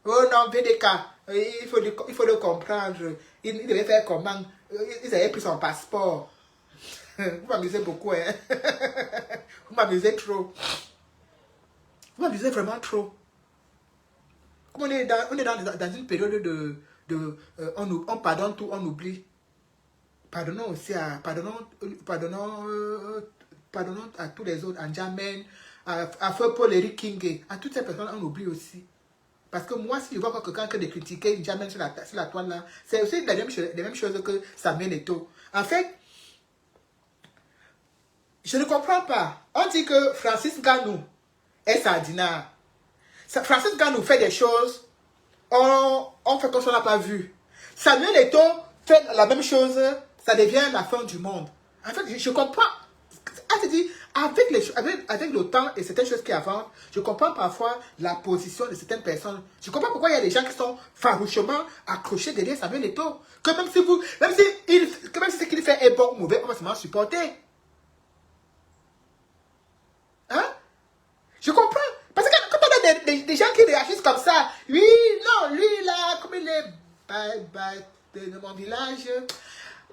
Speaker 1: Oh non, VDK, il faut le comprendre. Il devait faire comment? Ils avaient pris son passeport. Vous m'amusez beaucoup, hein? Vous m'amusez trop. Vous m'amusez vraiment trop. Comme on est dans une période on pardonne tout, on oublie. Pardonnons aussi pardonnons à tous les autres, à Jamen, à Feu Paul Eric King, à toutes ces personnes, on oublie aussi. Parce que moi, si je vois quelqu'un qui de critiquer Jamen sur la toile là, c'est aussi les mêmes choses que Samuel Eto'o. En fait, je ne comprends pas. On dit que Francis Ngannou est sardinard. Francis Ngannou fait des choses, on fait comme si on n'a pas vu. Samuel Eto'o fait la même chose, ça devient la fin du monde. En fait, je comprends. Avec le temps et certaines choses qui avancent, je comprends parfois la position de certaines personnes. Je comprends pourquoi il y a des gens qui sont farouchement accrochés derrière Samuel Eto'o. Que même si ce qu'il fait est bon ou mauvais, on va seulement supporter. Hein? Je comprends. Parce que quand on a des gens qui réagissent comme ça, oui, non, lui là, comme il est de mon village,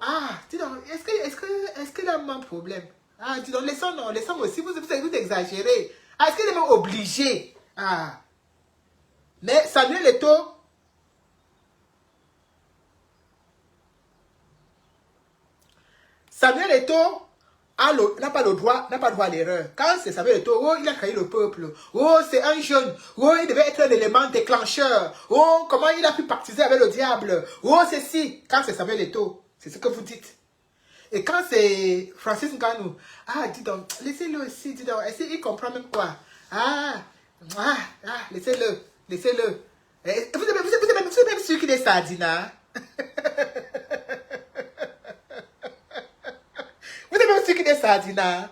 Speaker 1: ah, dis donc, est-ce qu'il a un problème? Ah, dis donc, laissons aussi, vous exagérez. Ah, est-ce qu'il est même obligé? Ah. Mais Samuel Eto'o, Samuel Eto'o n'a pas le droit à l'erreur. Quand c'est Samuel Eto'o, oh, il a trahi le peuple. Oh, c'est un jeune. Oh, il devait être un élément déclencheur. Oh, comment il a pu pactiser avec le diable. Oh, c'est si. Quand c'est Samuel Eto'o, c'est ce que vous dites. Et quand c'est Francis Ngannou, ah, dis donc, laissez-le aussi, dis donc, il comprend même quoi. Laissez-le, laissez-le. Vous êtes même sûr qu'il est sardina. Vous êtes même sûr qu'il est sardina.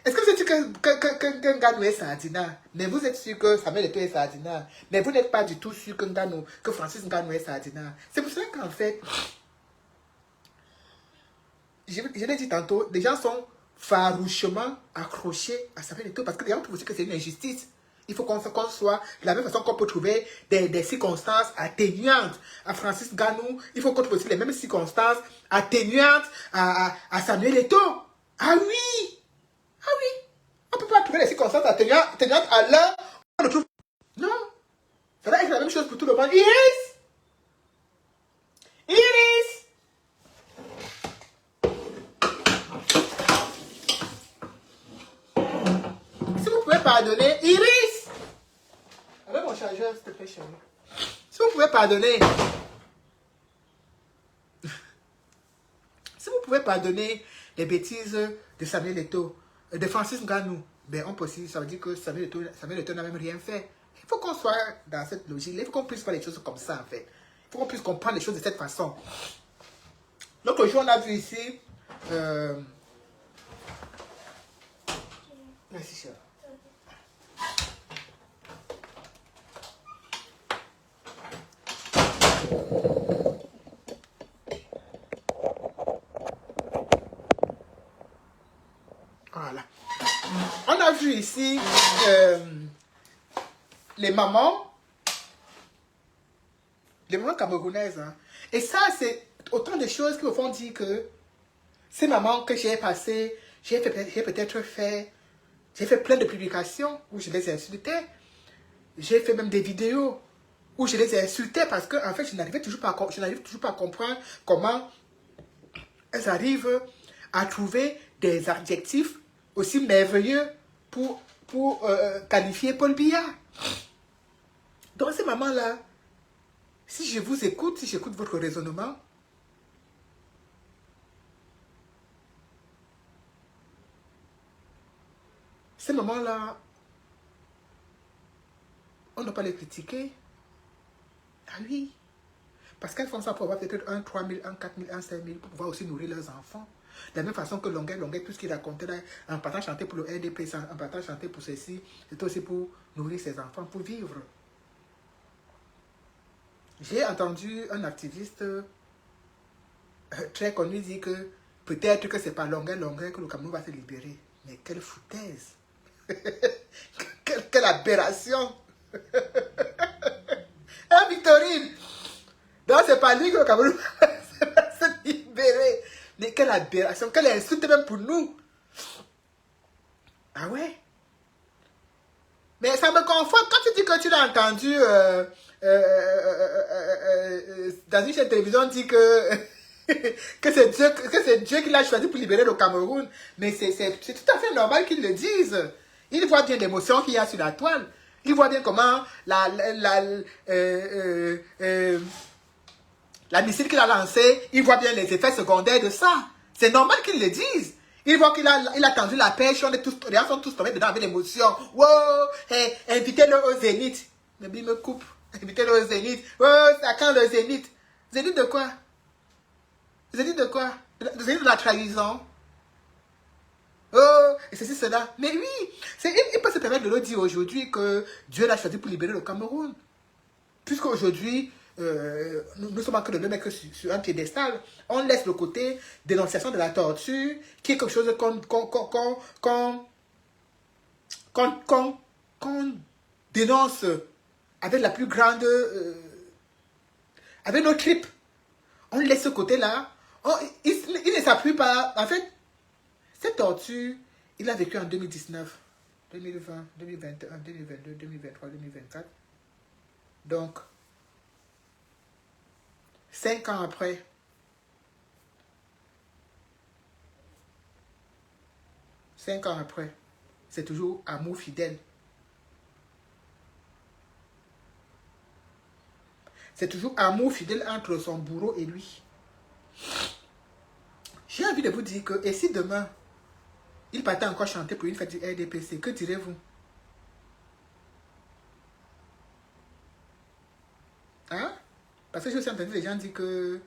Speaker 1: Est-ce que vous êtes sûr que Ngannou est sardina? Mais vous êtes sûr que Samuel Eto'o est sardina. Mais vous n'êtes pas du tout sûr que Francis Ngannou est sardina. C'est pour cela qu'en fait, je l'ai dit tantôt, les gens sont farouchement accrochés à Samuel Eto'o parce que les gens trouvent aussi que c'est une injustice. Il faut qu'on soit de la même façon qu'on peut trouver des circonstances atténuantes à Francis Ngannou. Il faut qu'on trouve aussi les mêmes circonstances atténuantes à Samuel Eto'o. Ah oui! Ah oui! On ne peut pas trouver les circonstances atténuantes à l'un. On ne trouve. Non! Ça va être la même chose pour tout le monde. Iris! Iris! Si vous pouvez pardonner, Iris! Avec mon chargeur, s'il te plaît, chérie. Si vous pouvez pardonner. Si vous pouvez pardonner les bêtises de Samuel Eto'o, de Francis Ngannou, ben on peut aussi, ça veut dire que Samuel Eto'o n'a même rien fait. Il faut qu'on soit dans cette logique. Il faut qu'on puisse faire les choses comme ça, en fait. Il faut qu'on puisse comprendre les choses de cette façon. L'autre jour, on a vu ici... Merci, cher. Voilà. On a vu ici les mamans camerounaises. Hein. Et ça, c'est autant de choses qui me font dire que ces mamans que j'ai passées, j'ai fait plein de publications où je les insultais. J'ai fait même des vidéos où je les insultais parce que, en fait, je n'arrive toujours pas à comprendre comment elles arrivent à trouver des adjectifs aussi merveilleux pour qualifier Paul Biya. Donc, ces mamans-là, si je vous écoute, si j'écoute votre raisonnement, ces mamans-là, on ne doit pas les critiquer. Ah oui. Parce qu'elles font ça pour avoir peut-être un 3 000, un 4 000, un 5 000 pour pouvoir aussi nourrir leurs enfants. De la même façon que Longuet, tout ce qu'il racontait là, en partant chanter pour le RDP, en partant chanter pour ceci, c'est aussi pour nourrir ses enfants, pour vivre. J'ai entendu un activiste très connu dire que peut-être que c'est pas Longuet que le Cameroun va se libérer. Mais quelle foutaise! quelle aberration! Hein, Victorine? Donc c'est pas lui que le Cameroun va se libérer. Mais quelle aberration, quelle insulte même pour nous. Ah ouais? Mais ça me conforte quand tu dis que tu l'as entendu dans une chaîne de télévision dire que c'est Dieu qui l'a choisi pour libérer le Cameroun. Mais c'est tout à fait normal qu'ils le disent. Ils voient bien l'émotion qu'il y a sur la toile. Ils voient bien comment la missile qu'il a lancée, ils voient bien les effets secondaires de ça. C'est normal qu'ils le disent. Ils voient qu'il a tendu la pêche, les gens sont tous tombés dedans avec l'émotion. Wow, hey, invitez-le au Zénith. Le bim me coupe. Invitez-le au Zénith. Oh, c'est à quand le Zénith? Zénith de quoi? Zénith de quoi? Le Zénith de la trahison. Oh, et ceci, cela. Mais oui, il peut se permettre de le dire aujourd'hui que Dieu l'a choisi pour libérer le Cameroun. Puisqu'aujourd'hui, nous sommes en train de le mettre sur un piédestal, on laisse le côté dénonciation de la torture, qui est quelque chose qu'on dénonce avec la plus grande... avec nos tripes. On laisse ce côté-là. Il ne s'appuie pas. En fait, cette torture, il a vécu en 2019, 2020, 2021, 2022, 2023, 2024. Donc, 5 ans après, 5 ans après, c'est toujours amour fidèle. C'est toujours amour fidèle entre son bourreau et lui. J'ai envie de vous dire que, et si demain, il partait encore chanter pour une fête du RDPC, que direz-vous? Hein? Parce que je suis entendu les gens dire que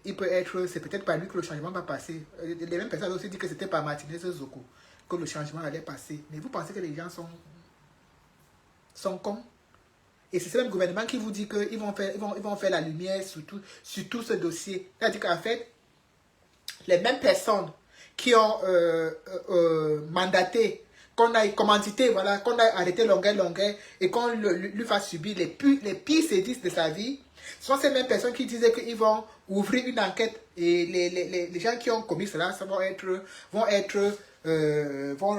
Speaker 1: il peut être, c'est peut-être pas lui que le changement va passer. Les mêmes personnes aussi disent que c'était par Martinez Zoko que le changement allait passer. Mais vous pensez que les gens sont cons? Et c'est ce même gouvernement qui vous dit qu'ils vont faire la lumière sur tout ce dossier. C'est-à-dire qu'en fait, les mêmes personnes qui ont mandaté, qu'on a commandité, voilà, qu'on a arrêté longueur, et qu'on lui fasse subir les pires sévices de sa vie, sont ces mêmes personnes qui disaient qu'ils vont ouvrir une enquête et les gens qui ont commis cela vont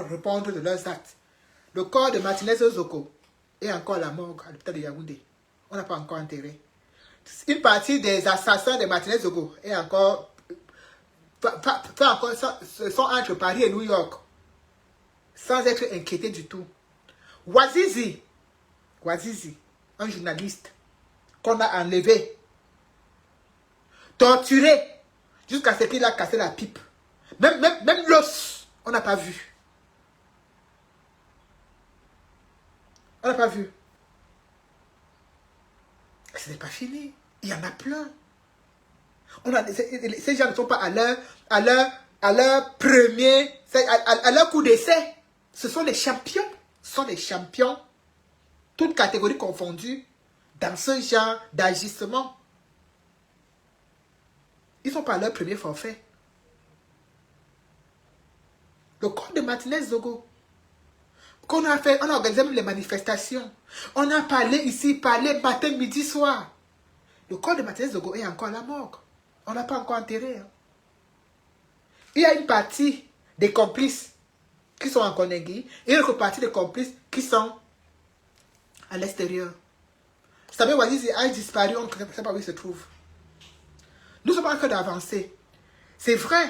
Speaker 1: répondre de leurs actes. Le corps de Martinez Zoko est encore à la morgue à l'hôpital de Yaoundé. On n'a pas encore enterré. Une partie des assassins de Martinez Zoko est encore sont entre Paris et New York sans être inquiétés du tout. Wazizi, un journaliste qu'on a enlevé, torturé jusqu'à ce qu'il a cassé la pipe. Même l'os, on n'a pas vu. On n'a pas vu. Ce n'est pas fini. Il y en a plein. Ces gens ne sont pas à leur premier, à leur coup d'essai. Ce sont les champions. Ce sont les champions, toutes catégories confondues, dans ce genre d'agissement. Ils ne sont pas à leur premier forfait. Le corps de Martinez Zogo, qu'on a fait, on a organisé les manifestations. On a parlé matin, midi, soir. Le corps de Martinez Zogo est encore à la morgue. On n'a pas encore enterré. Hein. Il y a une partie des complices qui sont en Konegui et une autre partie des complices qui sont à l'extérieur. Samir Wazizi a disparu, on ne sait pas où il se trouve. Nous sommes en train d'avancer. C'est vrai.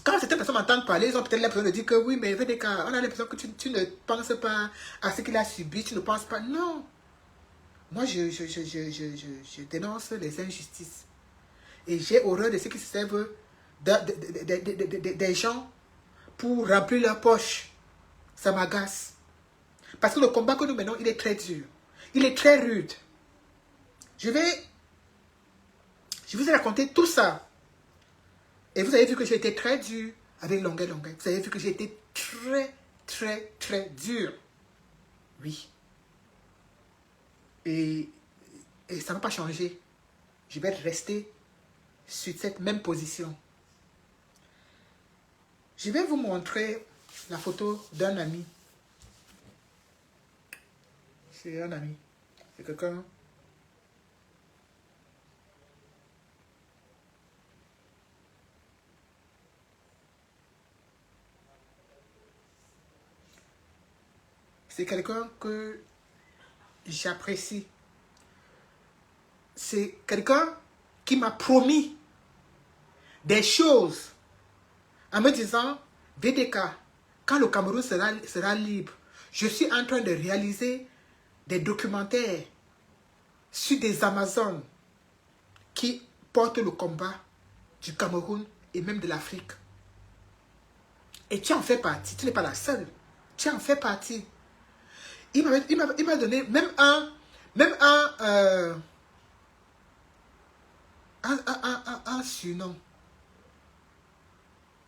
Speaker 1: Quand certaines personnes m'entendent parler, ils ont peut-être l'impression de dire que oui, mais VDK, on a l'impression que tu ne penses pas à ce qu'il a subi, tu ne penses pas. Non. Moi, je dénonce les injustices. Et j'ai horreur de ceux qui se servent des gens pour remplir leur poche. Ça m'agace. Parce que le combat que nous menons, il est très dur. Il est très rude. Je vous ai raconté tout ça. Et vous avez vu que j'ai été très dur avec longueur. Vous avez vu que j'ai été très dur. Oui. Et ça ne va pas changer. Je vais rester sur cette même position. Je vais vous montrer la photo d'un ami. C'est un ami. C'est quelqu'un. C'est quelqu'un que j'apprécie. C'est quelqu'un qui m'a promis des choses en me disant, VDK, quand le Cameroun sera libre, je suis en train de réaliser des documentaires sur des Amazones qui portent le combat du Cameroun et même de l'Afrique. Et tu en fais partie, tu n'es pas la seule. Tu en fais partie. Il m'a donné même un surnom.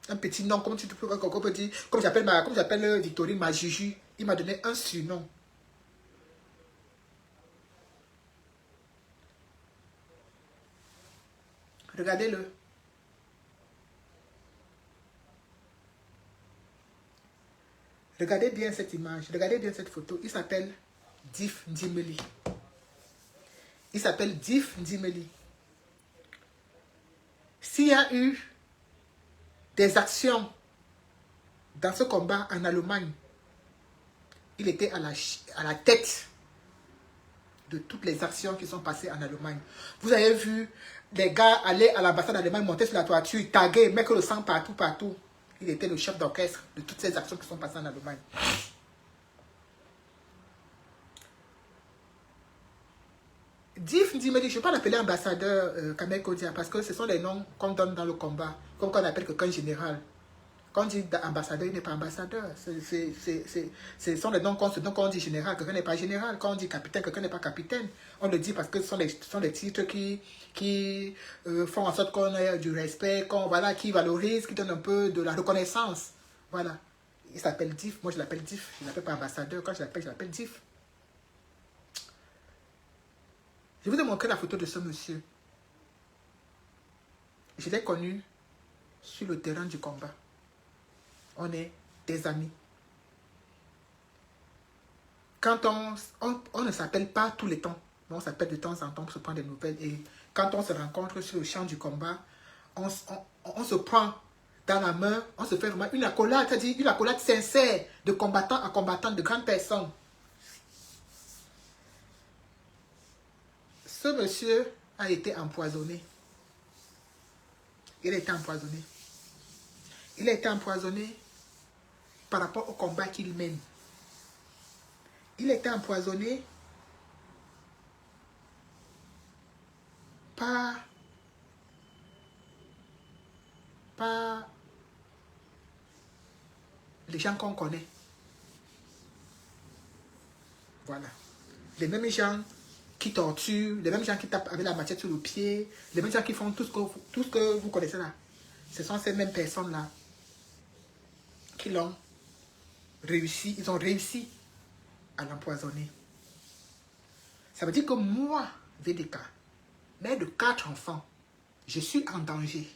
Speaker 1: Un petit nom, comme tu peux dire, comme j'appelle Victorine ma Juju, il m'a donné un surnom. Regardez-le. Regardez bien cette image, regardez bien cette photo. Il s'appelle Diff Ndimeli. Il s'appelle Diff Ndimeli. S'il y a eu des actions dans ce combat en Allemagne, il était à la tête de toutes les actions qui sont passées en Allemagne. Vous avez vu des gars allaient à l'ambassade allemande, monter sur la toiture, taguer, mettre le sang partout, partout. Il était le chef d'orchestre de toutes ces actions qui sont passées en Allemagne. Diff me dit, je ne vais pas l'appeler ambassadeur Kamel Kodia parce que ce sont les noms qu'on donne dans le combat, comme qu'on appelle quelqu'un général. Quand on dit ambassadeur, il n'est pas ambassadeur. Ce sont les noms qu'on se donne quand on dit général, quelqu'un n'est pas général. Quand on dit capitaine, quelqu'un n'est pas capitaine. On le dit parce que ce sont les titres qui font en sorte qu'on ait du respect, voilà, qui valorisent, qui donnent un peu de la reconnaissance. Voilà. Il s'appelle Diff. Moi, je l'appelle Diff. Je ne l'appelle pas ambassadeur. Quand je l'appelle Diff. Je vous ai montré la photo de ce monsieur. Je l'ai connu sur le terrain du combat. On est des amis. Quand on ne s'appelle pas tous les temps, mais on s'appelle de temps en temps pour se prendre des nouvelles. Et quand on se rencontre sur le champ du combat, on se prend dans la main, on se fait vraiment une accolade, c'est-à-dire une accolade sincère de combattant à combattant, de grandes personnes. Ce monsieur a été empoisonné. Il a été empoisonné. Il a été empoisonné par rapport au combat qu'il mène. Il a été empoisonné par les gens qu'on connaît. Voilà. Les mêmes gens qui torturent, les mêmes gens qui tapent avec la machette sur le pied, les mêmes gens qui font tout ce que vous connaissez là. Ce sont ces mêmes personnes-là qui l'ont réussi, ils ont réussi à l'empoisonner. Ça veut dire que moi, VDK, mère de 4 enfants, je suis en danger.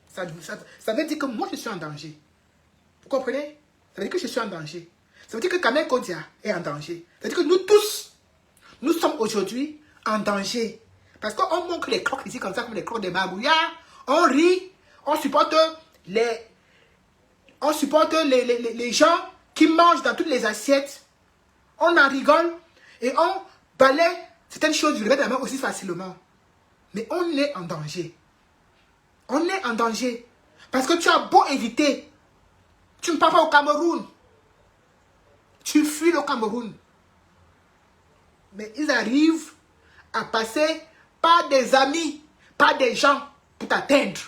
Speaker 1: Ça veut dire que moi, je suis en danger. Vous comprenez? Ça veut dire que je suis en danger. Ça veut dire que Kamel Kodia est en danger. Ça veut dire que nous tous, nous sommes aujourd'hui en danger. Parce qu'on montre les crocs ici comme ça, comme les crocs des magouillards. On rit, on supporte les gens qui mangent dans toutes les assiettes. On en rigole et on balaie certaines choses du revers de la main aussi facilement. Mais on est en danger. On est en danger. Parce que tu as beau éviter. Tu ne pars pas au Cameroun. Tu fuis le Cameroun. Mais ils arrivent à passer par des amis, par des gens pour t'atteindre.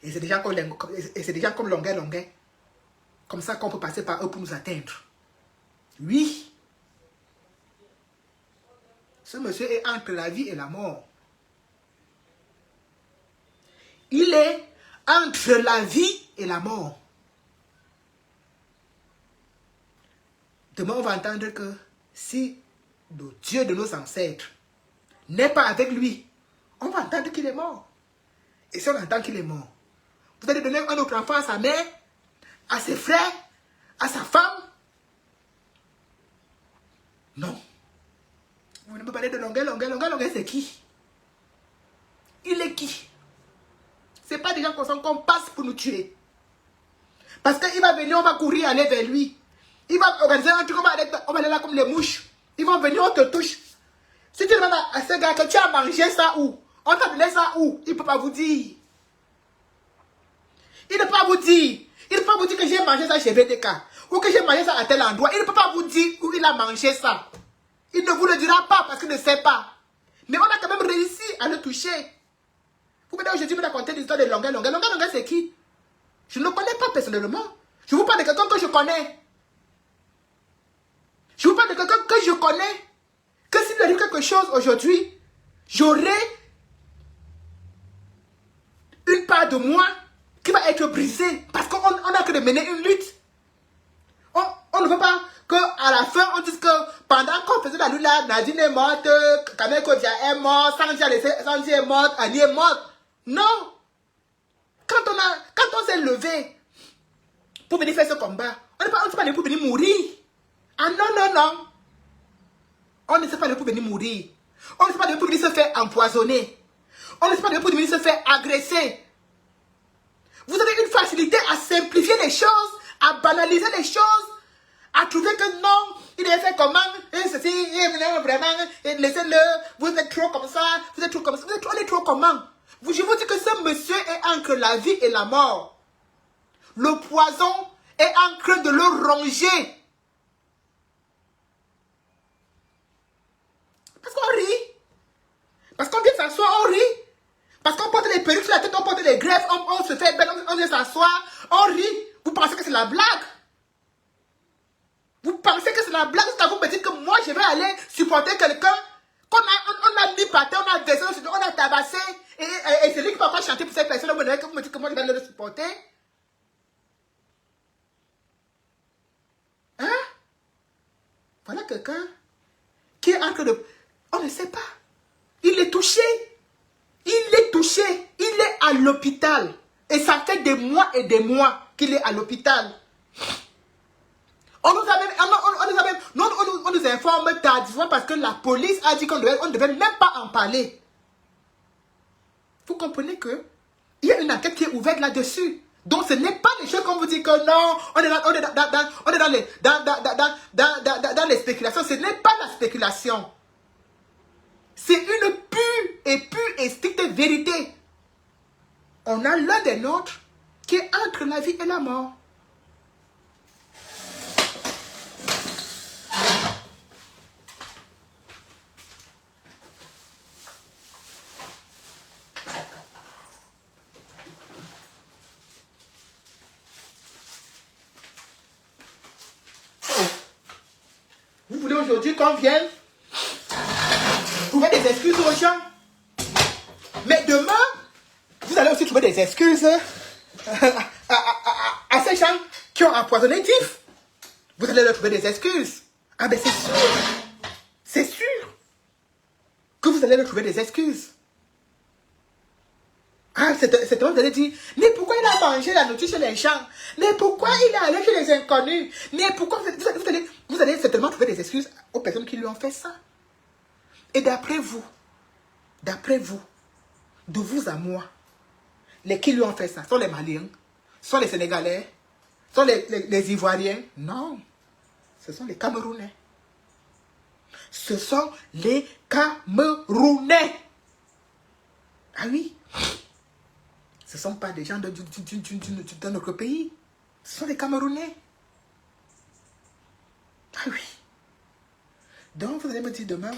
Speaker 1: Et c'est des gens comme Longuet. Comme ça qu'on peut passer par eux pour nous atteindre. Oui. Ce monsieur est entre la vie et la mort. Il est entre la vie et la mort. Demain, on va entendre que si le Dieu de nos ancêtres n'est pas avec lui, on va entendre qu'il est mort. Et si on entend qu'il est mort, vous allez donner un autre enfant à sa mère, à ses frères, à sa femme? Non. Vous ne me parlez de Longuet, c'est qui? Il est qui? Ce n'est pas des gens qu'on passe pour nous tuer. Parce qu'il va venir, on va courir, aller vers lui. Il va organiser un truc, on va aller là comme les mouches. Ils vont venir, on te touche. Si tu demandes à ce gars que tu as mangé ça où? On t'a donné ça où? Il ne peut pas vous dire. Il ne peut pas vous dire. Il ne peut pas vous dire que j'ai mangé ça chez VDK. Ou que j'ai mangé ça à tel endroit. Il ne peut pas vous dire où il a mangé ça. Il ne vous le dira pas parce qu'il ne sait pas. Mais on a quand même réussi à le toucher. Vous venez aujourd'hui me raconter l'histoire de Longuet. Longuet, c'est qui? Je ne le connais pas personnellement. Je vous parle de quelqu'un que je connais. Je vous parle de quelqu'un que je connais. Que s'il lui arrive quelque chose aujourd'hui, j'aurai une part de moi qui va être brisée. Parce qu'on a que de mener une lutte. On ne veut pas qu'à la fin, on dise que pendant qu'on faisait la lutte là, Nadine est morte, Kamel Kodia est mort, Sanji est morte, Annie est morte. Non. Quand on s'est levé pour venir faire ce combat, on n'est pas venu pour venir mourir. Ah non. On ne s'est pas venu pour venir mourir. On ne s'est pas venu pour venir se faire empoisonner. On ne s'est pas venu pour venir se faire agresser. Vous avez une facilité à simplifier les choses, à banaliser les choses, a trouvé que non, il a fait comment, et ceci, et vraiment, et laissez-le, vous êtes trop comme ça, vous êtes trop comme ça, on est trop comment? Je vous dis que ce monsieur est entre la vie et la mort. Le poison est en train de le ronger. Parce qu'on rit. Parce qu'on vient s'asseoir, on rit. Parce qu'on porte les perruques sur la tête, on porte les greffes, on se fait belle, on vient s'asseoir, on rit. Vous pensez que c'est la blague? Vous pensez que c'est la blague? Quand vous me dites que moi, je vais aller supporter quelqu'un qu'on a mis par terre, on a descendu, on a tabassé, et c'est lui qui va pas chanter pour cette personne, vous me dites que moi, je vais le supporter? Hein? Voilà quelqu'un qui est en train de... On ne sait pas. Il est touché. Il est touché. Il est à l'hôpital. Et ça fait des mois et des mois qu'il est à l'hôpital. On nous informe tardivement parce que la police a dit qu'on ne devait même pas en parler. Vous comprenez que il y a une enquête qui est ouverte là-dessus. Donc ce n'est pas des choses qu'on vous dit que non, on est dans les spéculations. Ce n'est pas la spéculation. C'est une pure et stricte vérité. On a l'un des nôtres qui est entre la vie et la mort. Vous voulez aujourd'hui qu'on vienne trouver des excuses aux gens? Mais demain, vous allez aussi trouver des excuses à ces gens qui ont empoisonné Diff. Vous allez leur trouver des excuses. Ah ben c'est sûr. C'est sûr que vous allez leur trouver des excuses. Ah, c'est toi, vous allez dire, mais pourquoi il a mangé la nourriture chez les gens? Mais pourquoi il est allé chez les inconnus? Mais pourquoi vous allez certainement trouver des excuses aux personnes qui lui ont fait ça. Et d'après vous, de vous à moi, les qui lui ont fait ça, sont les Maliens, sont les Sénégalais, sont les Ivoiriens? Non, ce sont les Camerounais. Ce sont les Camerounais. Ah oui. Ce ne sont pas des gens de notre pays. Ce sont les Camerounais. Ah oui. Donc, vous allez me dire demain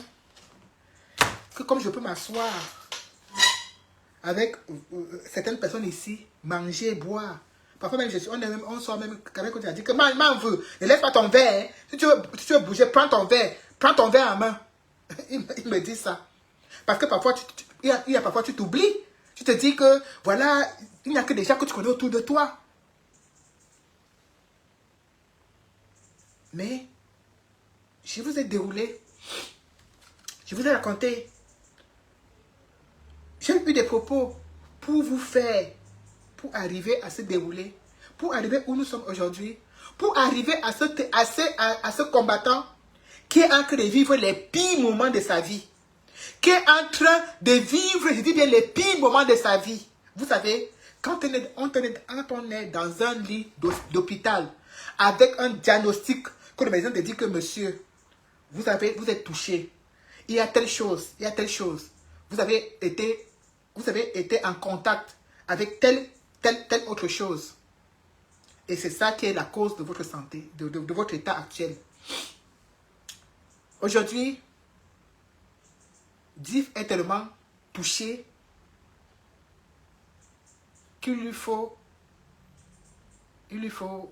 Speaker 1: que comme je peux m'asseoir avec certaines personnes ici, manger, boire. Parfois même, on sort même avec on a dit que maman veut, ne laisse pas ton verre. Si tu veux bouger, prends ton verre en main. Il me dit ça. Parce que parfois, parfois tu t'oublies. Tu te dis que, voilà, il n'y a que des gens que tu connais autour de toi. Mais, je vous ai déroulé, je vous ai raconté, j'ai eu des propos pour vous faire, pour arriver à se dérouler, pour arriver où nous sommes aujourd'hui, pour arriver à ce combattant qui est en train de vivre les pires moments de sa vie. Qui est en train de vivre, je dis bien, les pires moments de sa vie. Vous savez, quand on est dans un lit d'hôpital, avec un diagnostic, que le médecin te dit que monsieur, vous êtes touché, il y a telle chose, vous avez été en contact avec telle autre chose. Et c'est ça qui est la cause de votre santé, de votre état actuel. Aujourd'hui, Diff est tellement touché qu'il lui faut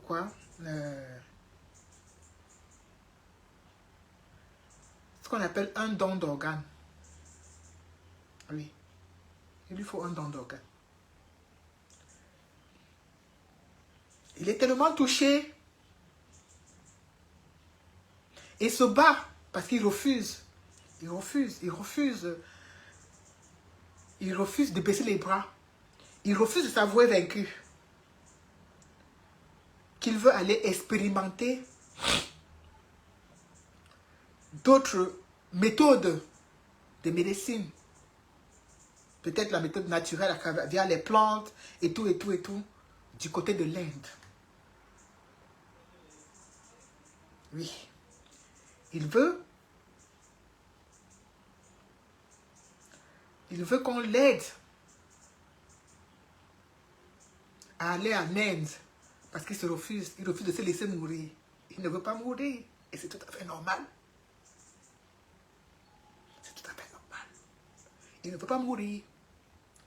Speaker 1: quoi? Ce qu'on appelle un don d'organe. Oui, il lui faut un don d'organe. Il est tellement touché et se bat parce qu'il refuse. Il refuse de baisser les bras. Il refuse de s'avouer vaincu. Qu'il veut aller expérimenter d'autres méthodes de médecine. Peut-être la méthode naturelle via les plantes et tout, du côté de l'Inde. Oui. Il veut qu'on l'aide à aller en Inde. Parce qu'il refuse. Il refuse de se laisser mourir. Il ne veut pas mourir. Et c'est tout à fait normal. C'est tout à fait normal. Il ne peut pas mourir.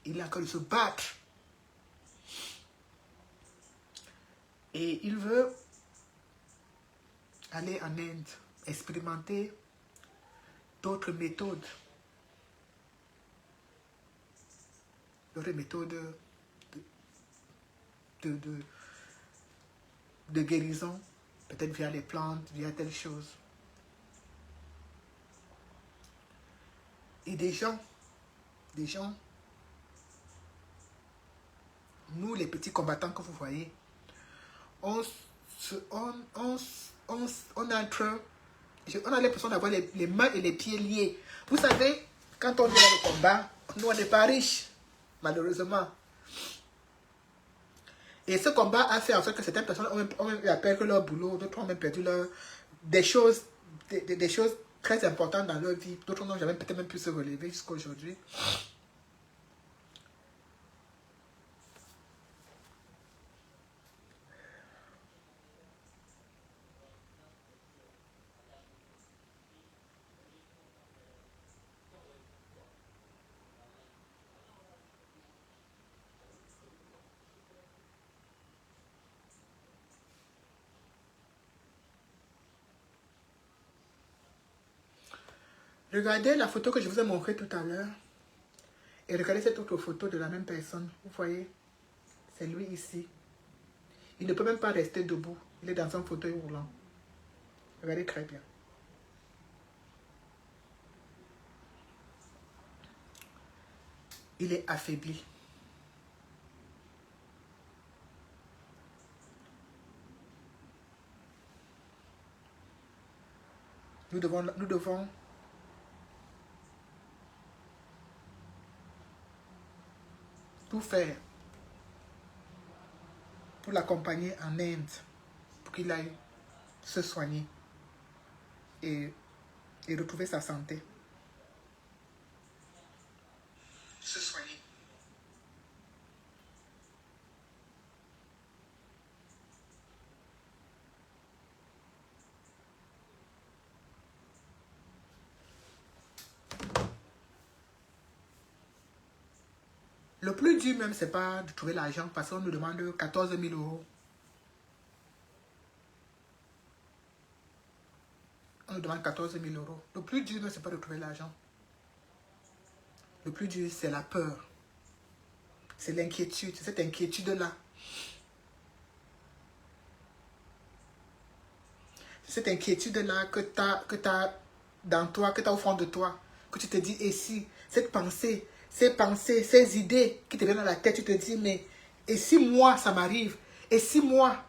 Speaker 1: Il a encore de se battre. Et il veut aller en Inde, expérimenter d'autres méthodes. D'autres méthodes de guérison, peut-être via les plantes, via telle chose. Et des gens, nous les petits combattants que vous voyez, on a l'impression d'avoir les mains et les pieds liés. Vous savez, quand on est dans le combat, nous on n'est pas riches, malheureusement. Et ce combat a fait en sorte que certaines personnes ont même perdu leur boulot, d'autres ont même perdu des choses très importantes dans leur vie, d'autres n'ont jamais peut-être même pu se relever jusqu'à aujourd'hui. Regardez la photo que je vous ai montrée tout à l'heure. Et regardez cette autre photo de la même personne. Vous voyez? C'est lui ici. Il ne peut même pas rester debout. Il est dans un fauteuil roulant. Regardez très bien. Il est affaibli. Nous devons tout faire pour l'accompagner en Inde, pour qu'il aille se soigner et retrouver sa santé. Se soigner. Le plus dur même, c'est pas de trouver l'argent parce qu'on nous demande 14 000 euros. On nous demande 14 000 euros. Le plus dur même, c'est pas de trouver l'argent. Le plus dur, c'est la peur. C'est l'inquiétude, c'est cette inquiétude-là. C'est cette inquiétude-là que tu as dans toi, que tu as au fond de toi, que tu te dis, et si, cette pensée, ces pensées, ces idées qui te viennent dans la tête, tu te dis, mais, et si moi, ça m'arrive? Et si moi?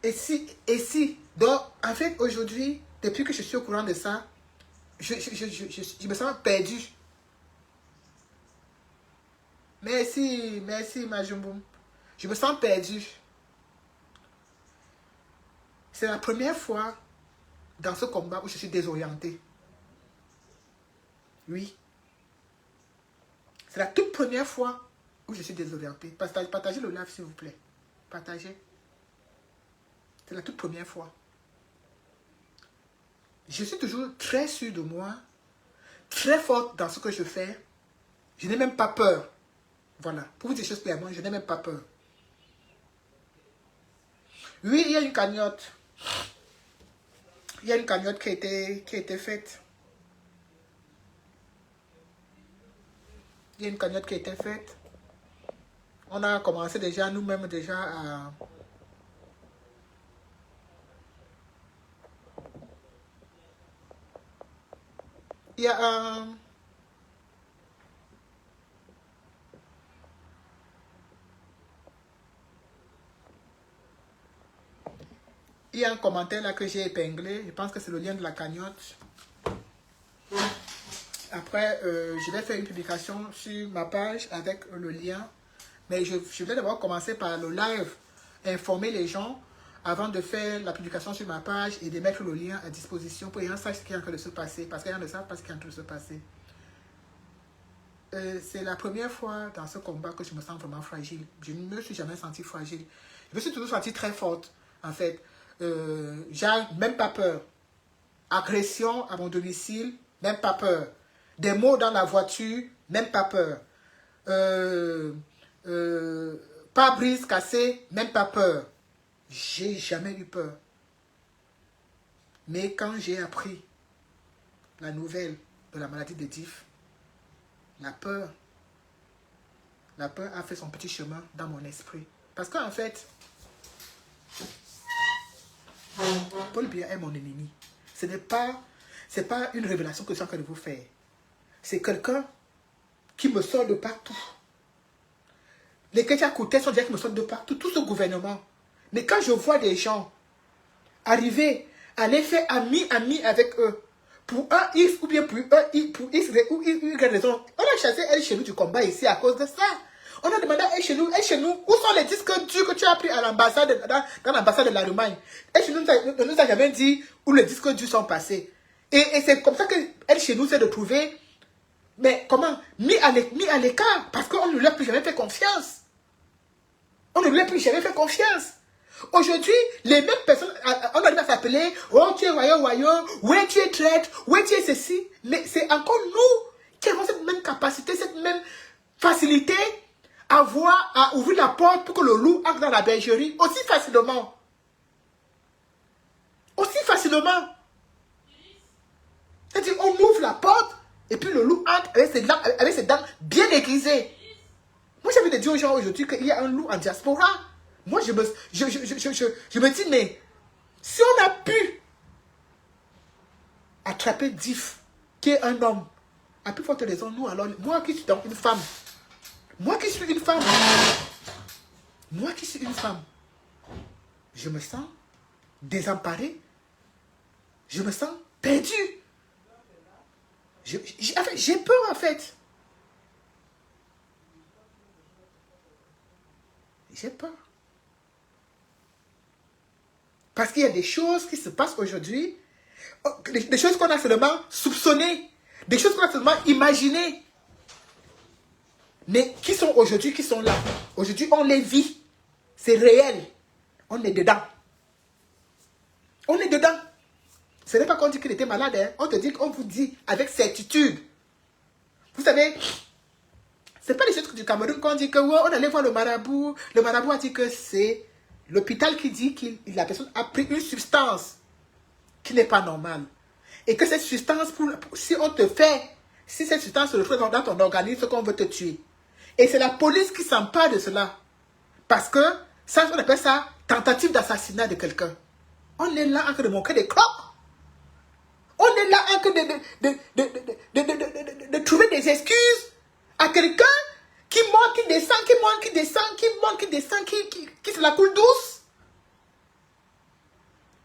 Speaker 1: Et si? Donc, en fait, aujourd'hui, depuis que je suis au courant de ça, je me sens perdu. Merci, Majumboum. Je me sens perdu. C'est la première fois dans ce combat où je suis désorienté. Oui. C'est la toute première fois où je suis désorienté. Partagez le live, s'il vous plaît. Partagez. C'est la toute première fois. Je suis toujours très sûr de moi, très forte dans ce que je fais. Je n'ai même pas peur. Voilà. Pour vous dire des choses clairement, je n'ai même pas peur. Oui, il y a une cagnotte. Il y a une cagnotte qui a été faite. Il y a une cagnotte qui a été faite. On a commencé déjà, nous-mêmes déjà à... Il y a un... Il y a un commentaire là que j'ai épinglé. Je pense que c'est le lien de la cagnotte. Après, je vais faire une publication sur ma page avec le lien. Mais je vais d'abord commencer par le live. Informer les gens. avant de faire la publication sur ma page et de mettre le lien à disposition pour que les gens sachent ce qui est en train de se passer, parce que les gens ne savent pas ce qui est en train de se passer. C'est la première fois dans ce combat que je me sens vraiment fragile. Je ne me suis jamais sentie fragile. Je me suis toujours sentie très forte, en fait. J'ai même pas peur. Agression à mon domicile, même pas peur. Des mots dans la voiture, même pas peur. Pare-brise cassé, même pas peur. J'ai jamais eu peur. Mais quand j'ai appris la nouvelle de la maladie de Diff, la peur a fait son petit chemin dans mon esprit. Parce qu'en fait, Paul Biya est mon ennemi. Ce n'est pas une révélation que je suis en train de vous faire. C'est quelqu'un qui me sort de partout. Les Ketia Kouté sont déjà qui me sortent de partout, tout ce gouvernement. Mais quand je vois des gens arriver à les faire amis avec eux, pour un X ou bien pour X ou Y raison, on a chassé elle chez nous du combat ici à cause de ça. On a demandé à elle chez nous, où sont les disques durs que tu as pris à l'ambassade, dans l'ambassade de l'Allemagne? Elle chez nous ne nous a jamais dit où les disques durs sont passés. Et c'est comme ça que elle chez nous s'est retrouvée, mais comment, mis à l'écart, parce qu'on ne lui a plus jamais fait confiance. On ne lui a plus jamais fait confiance. Aujourd'hui, les mêmes personnes, on arrive à s'appeler, oh tu es voyou, ouais tu es traître, ouais tu es ceci. Mais c'est encore nous qui avons cette même capacité, cette même facilité à ouvrir la porte pour que le loup entre dans la bergerie aussi facilement. Aussi facilement. C'est-à-dire, on ouvre la porte et puis le loup entre avec ses dents bien aiguisées. Moi, j'ai envie de dire aux gens aujourd'hui qu'il y a un loup en diaspora. Moi, je me dis, mais si on a pu attraper Diff, qui est un homme, à plus forte raison, nous, alors, moi qui suis donc une femme, je me sens désemparée, je me sens perdue. J'ai peur, en fait. J'ai peur. Parce qu'il y a des choses qui se passent aujourd'hui, des choses qu'on a seulement soupçonnées, des choses qu'on a seulement imaginées, mais qui sont aujourd'hui, qui sont là. Aujourd'hui, on les vit. C'est réel. On est dedans. On est dedans. Ce n'est pas qu'on dit qu'il était malade, hein. On vous dit avec certitude. Vous savez, c'est pas les choses du Cameroun qu'on dit que ouais, on allait voir le marabout. Le marabout a dit que c'est l'hôpital qui dit que la personne a pris une substance qui n'est pas normale. Et que cette substance, si cette substance se retrouve dans ton organisme, qu'on veut te tuer. Et c'est la police qui s'empare de cela. Parce que ça, on appelle ça tentative d'assassinat de quelqu'un. On est là en train de montrer des crocs. On est là en train de trouver des excuses à quelqu'un qui monte, qui descend, qui monte, qui descend, qui monte, qui descend, qui se la coule douce.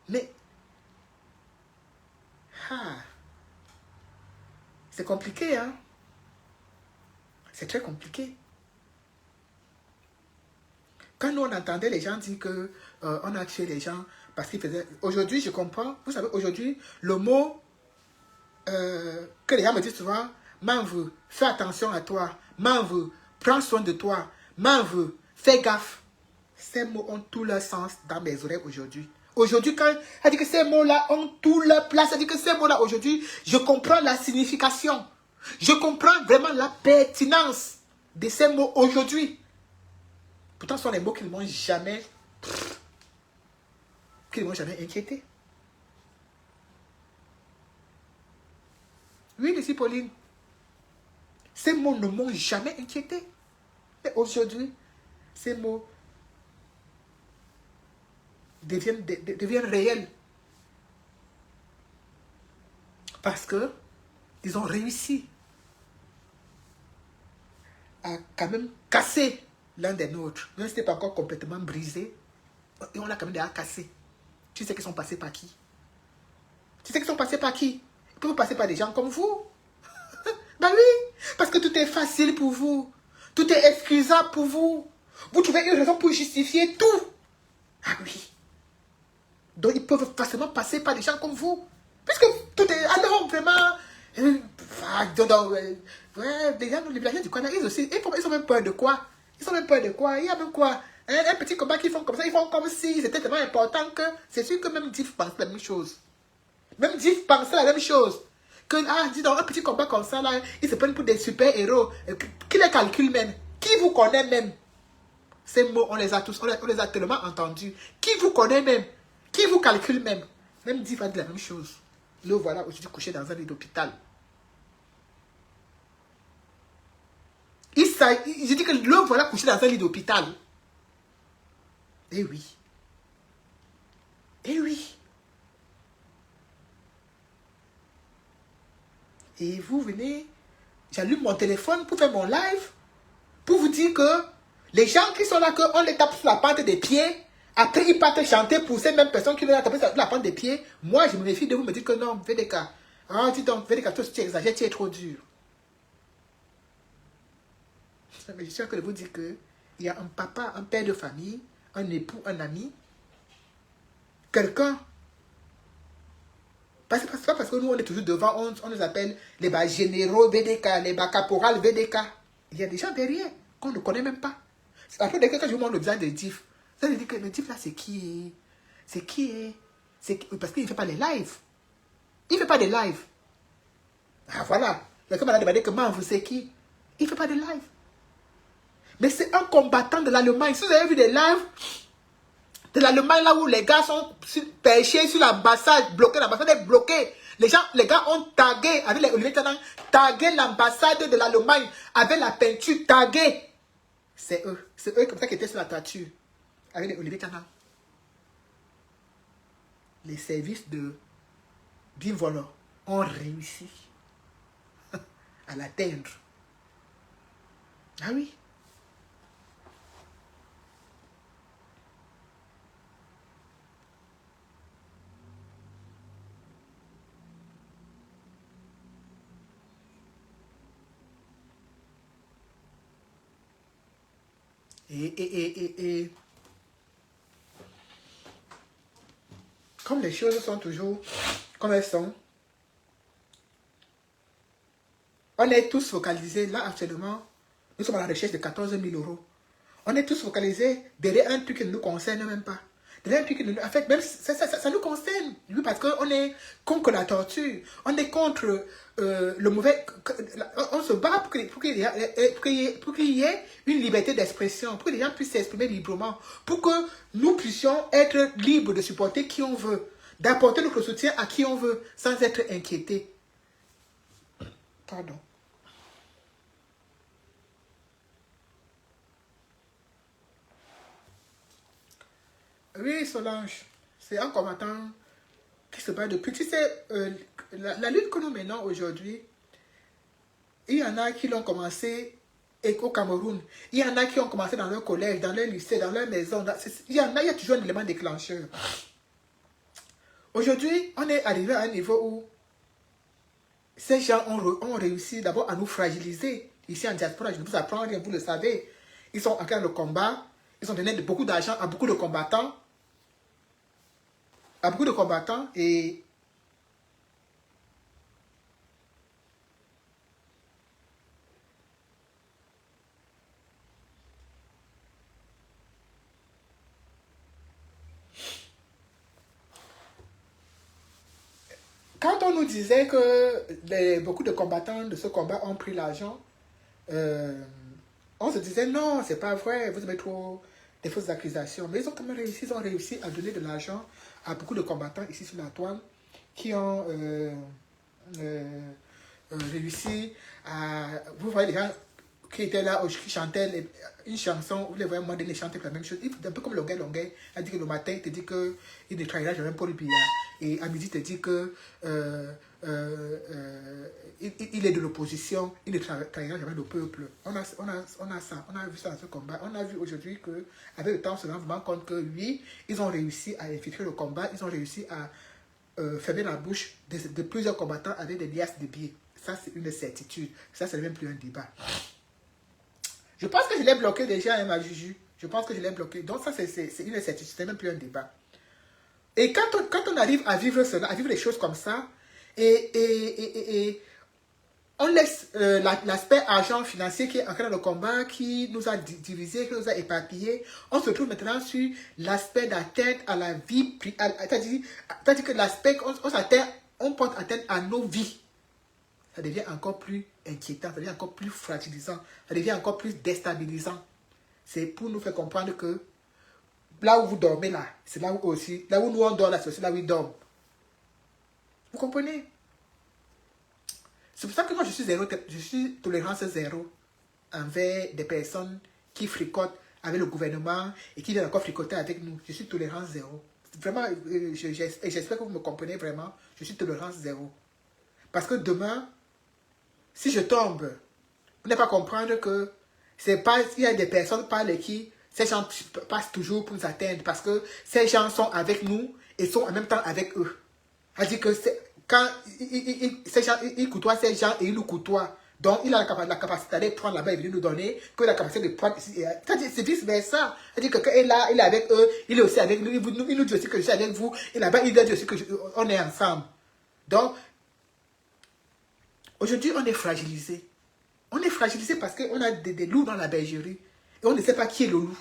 Speaker 1: Mais, c'est compliqué, hein. C'est très compliqué. Quand nous, on entendait les gens dire que on a tué les gens parce qu'ils faisaient... Aujourd'hui, je comprends. Vous savez, aujourd'hui, le mot que les gens me disent souvent, Manvou, fais attention à toi. Manvou, prends soin de toi. Manvou, fais gaffe. Ces mots ont tout leur sens dans mes oreilles aujourd'hui. Aujourd'hui, quand elle dit que ces mots-là ont tout leur place, elle dit que ces mots-là, aujourd'hui, je comprends la signification. Je comprends vraiment la pertinence de ces mots aujourd'hui. Pourtant, ce sont les mots qui ne m'ont jamais inquiété. Oui, Lucie Pauline. Ces mots ne m'ont jamais inquiété. Mais aujourd'hui, ces mots deviennent réels. Parce que ils ont réussi à quand même casser l'un des nôtres. Même si ce n'était pas encore complètement brisé, et on l'a quand même déjà cassé. Tu sais qu'ils sont passés par qui? Tu sais qu'ils sont passés par qui? Ils peuvent passer par des gens comme vous. Ben oui, parce que tout est facile pour vous. Tout est excusable pour vous. Vous trouvez une raison pour justifier tout. Ah oui. Donc, ils peuvent facilement passer par des gens comme vous. Puisque tout est... Alors, vraiment... ouais, les gens du Canada, ils aussi... Ils ont même peur de quoi? Ils ont même peur de quoi? Il y a même quoi? Un petit combat qu'ils font comme ça, ils font comme si c'était tellement important que... C'est sûr que même Diff pense la même chose. Même Diff pense la même chose. Que, dis donc, un petit combat comme ça, là, ils se prennent pour des super-héros. Qui les calcule même? Qui vous connaît même? Ces mots, on les a tous, on les a tellement entendus. Qui vous connaît même? Qui vous calcule même? Même Diff a dit la même chose. Le voilà aujourd'hui couché dans un lit d'hôpital. Je dis que le voilà couché dans un lit d'hôpital. Eh oui. Eh oui. Et vous venez, j'allume mon téléphone pour faire mon live, pour vous dire que les gens qui sont là, on les tape sur la pente des pieds, après ils partent chanter pour ces mêmes personnes qui veulent taper sur la pente des pieds. Moi, je me méfie de vous, me dire que non, VDK. Ah, dis donc, VDK, toi, tu exagères, tu es trop dur. Mais je suis en train de vous dire que il y a un papa, un père de famille, un époux, un ami, quelqu'un. C'est pas parce que nous, on est toujours devant, on nous appelle les bas généraux VDK, les bas caporales VDK. Il y a des gens derrière qu'on ne connaît même pas. Après, quand je vous montre le design de Diff, ça veut dire que le Diff là, c'est qui? C'est qui? Parce qu'il ne fait pas les lives. Il ne fait pas des lives. Ah voilà. Quelqu'un m'a demandé comment vous c'est qui? Il ne fait pas de live. Mais c'est un combattant de l'Allemagne. Si vous avez vu des lives de l'Allemagne là où les gars sont perchés sur l'ambassade, bloqués, l'ambassade est bloquée. Les gars ont tagué, avec les Olivier Tanan, tagué l'ambassade de l'Allemagne avec la peinture taguée. C'est eux. C'est eux comme ça qui étaient sur la toiture. Avec les Olivier Tanan. Les services de Bivolo ont réussi à l'atteindre. Ah oui. Et comme les choses sont toujours comme elles sont, on est tous focalisés, là actuellement, nous sommes à la recherche de 14 000 €. On est tous focalisés derrière un truc qui ne nous concerne même pas. Derrière un truc qui nous... En fait, même ça nous concerne. Oui, parce qu'on est contre la torture. On est contre le mauvais... On se bat pour qu'il y ait une liberté d'expression, pour que les gens puissent s'exprimer librement, pour que nous puissions être libres de supporter qui on veut, d'apporter notre soutien à qui on veut, sans être inquiétés. Pardon. Oui, Solange, c'est un combattant qui se bat depuis. Tu sais, la lutte que nous menons aujourd'hui, il y en a qui l'ont commencé au Cameroun. Il y en a qui ont commencé dans leur collège, dans leur lycée, dans leur maison. Il y a toujours un élément déclencheur. Aujourd'hui, on est arrivé à un niveau où ces gens ont réussi d'abord à nous fragiliser. Ici en diaspora, je ne vous apprends rien, vous le savez. Ils sont en train de combat. Ils ont donné beaucoup d'argent à beaucoup de combattants. Et quand on nous disait que beaucoup de combattants de ce combat ont pris l'argent, on se disait non, c'est pas vrai, vous avez trop des fausses accusations. Mais ils ont quand même réussi à donner de l'argent à beaucoup de combattants ici sur la toile qui ont réussi à... Vous voyez les gens qui étaient là, qui chantaient une chanson, vous les voyez, moi, les chanter la même chose. Un peu comme Longuet a dit que le matin, il te dit qu'il ne travaillera jamais pour le billard. Et à midi, il te dit que il est de l'opposition, il ne travaillera jamais le peuple. On a ça, on a vu ça dans ce combat. On a vu aujourd'hui qu'avec le temps, on se rend vraiment compte que oui, ils ont réussi à infiltrer le combat, ils ont réussi à fermer la bouche de plusieurs combattants avec des liasses de billets. Ça, c'est une certitude. Ça, c'est même plus un débat. Je pense que je l'ai bloqué déjà, ma Juju. Je pense que je l'ai bloqué. Donc ça, c'est une certitude. C'est même plus un débat. Et quand on arrive à vivre cela, à vivre des choses comme ça, et on laisse l'aspect argent financier qui est en train de combat, qui nous a divisés, qui nous a éparpillés, on se trouve maintenant sur l'aspect d'atteinte à la vie, c'est-à-dire que l'aspect, on porte atteinte à nos vies. Ça devient encore plus inquiétant, ça devient encore plus fragilisant, ça devient encore plus déstabilisant. C'est pour nous faire comprendre que là où vous dormez là, c'est là où aussi, là où nous on dort là, c'est aussi là où ils dorment. Vous comprenez? C'est pour ça que moi je suis tolérance zéro envers des personnes qui fricotent avec le gouvernement et qui viennent encore fricoter avec nous. Je suis tolérance zéro. Vraiment, j'espère que vous me comprenez vraiment. Je suis tolérance zéro. Parce que demain, si je tombe, vous n'allez pas comprendre que c'est pas, il y a des personnes par qui ces gens passent toujours pour nous atteindre parce que ces gens sont avec nous et sont en même temps avec eux. C'est-à-dire que quand ces gens, il côtoie ces gens et il nous côtoie. Donc, il a la capacité d'aller prendre là-bas et venir nous donner, que la capacité de prendre ici. C'est vice-versa. C'est-à-dire que quand il est là, il est avec eux, il est aussi avec nous, il nous dit aussi que je suis avec vous, et là-bas, il dit aussi qu'on est ensemble. Donc, aujourd'hui, on est fragilisé. On est fragilisé parce qu'on a des loups dans la bergerie. Et on ne sait pas qui est le loup.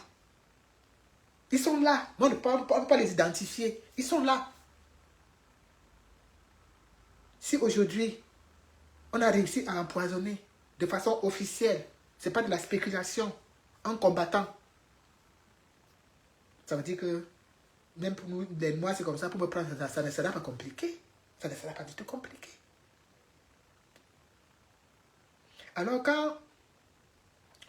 Speaker 1: Ils sont là. On ne peut pas les identifier. Ils sont là. Si aujourd'hui, on a réussi à empoisonner de façon officielle, ce n'est pas de la spéculation, en combattant, ça veut dire que même pour nous, des mois, c'est comme ça, pour me prendre ça ne sera pas compliqué. Ça ne sera pas du tout compliqué. Alors quand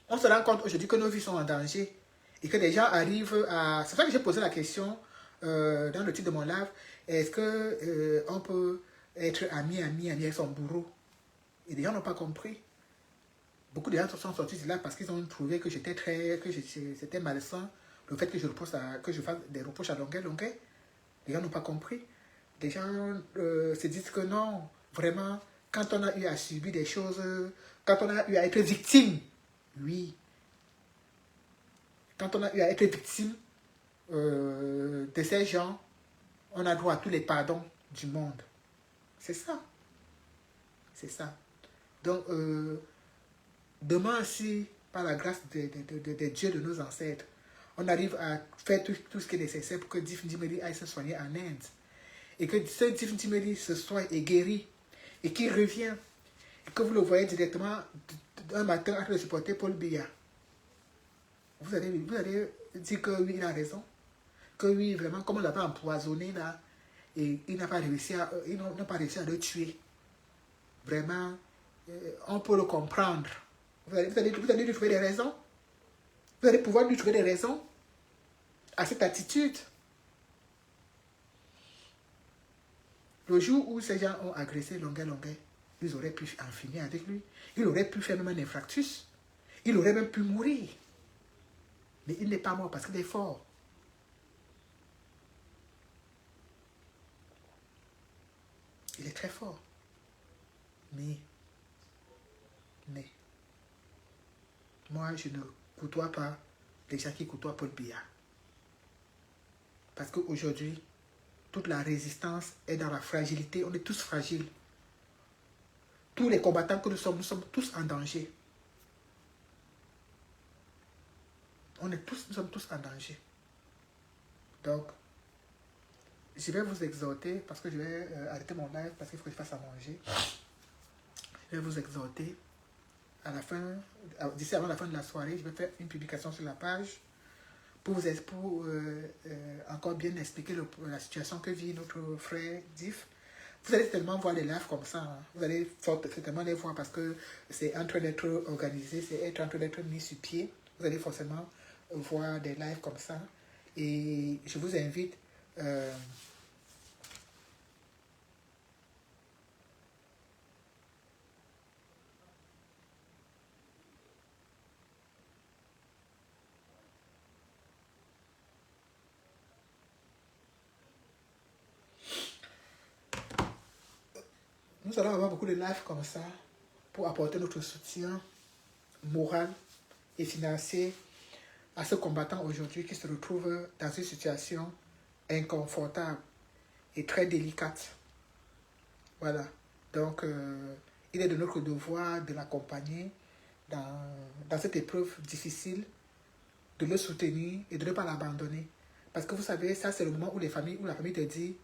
Speaker 1: on se rend compte aujourd'hui que nos vies sont en danger et que les gens arrivent à... C'est ça que j'ai posé la question dans le titre de mon live. Est-ce que on peut être ami avec son bourreau? Et les gens n'ont pas compris. Beaucoup de gens sont sortis de là parce qu'ils ont trouvé que c'était malsain. Le fait que je fasse des reproches à longueur. Les gens n'ont pas compris. Les gens se disent que non, vraiment, quand on a eu à subir des choses, quand on a eu à être victime, oui. Quand on a eu à être victime de ces gens, on a droit à tous les pardons du monde. C'est ça. C'est ça. Donc, demain, si, par la grâce des dieux de nos ancêtres, on arrive à faire tout ce qui est nécessaire pour que Diff Dimeli aille se soigner en Inde, et que ce Diff Dimeli se soigne et guérit, et qu'il revient, et que vous le voyez directement un matin en train de supporter Paul Biya, vous allez dire que oui, il a raison, que oui, vraiment, comme on l'a pas empoisonné là, et il n'a pas réussi à le tuer. Vraiment, on peut le comprendre. Vous allez lui trouver des raisons. Vous allez pouvoir lui trouver des raisons à cette attitude. Le jour où ces gens ont agressé Longuet, ils auraient pu en finir avec lui. Il aurait pu faire même un infarctus. Il aurait même pu mourir. Mais il n'est pas mort parce qu'il est fort. Il est très fort. Mais, moi, je ne côtoie pas les gens qui côtoient Paul Biya. Parce qu'aujourd'hui, toute la résistance est dans la fragilité. On est tous fragiles. Tous les combattants que nous sommes tous en danger. Nous sommes tous en danger. Donc, je vais vous exhorter, parce que je vais arrêter mon live, parce qu'il faut que je fasse à manger. Je vais vous exhorter. D'ici avant la fin de la soirée, je vais faire une publication sur la page pour encore bien expliquer la situation que vit notre frère Diff. Vous allez certainement voir les lives comme ça. Hein. Vous allez certainement les voir parce que c'est en train d'être organisé, c'est en train d'être mis sur pied. Vous allez forcément voir des lives comme ça. Et je vous invite... Nous allons avoir beaucoup de lives comme ça pour apporter notre soutien moral et financier à ce combattant aujourd'hui qui se retrouve dans une situation inconfortable. et très délicate. Voilà. Donc, il est de notre devoir de l'accompagner dans cette épreuve difficile, de le soutenir et de ne pas l'abandonner. Parce que vous savez, ça c'est le moment où la famille te dit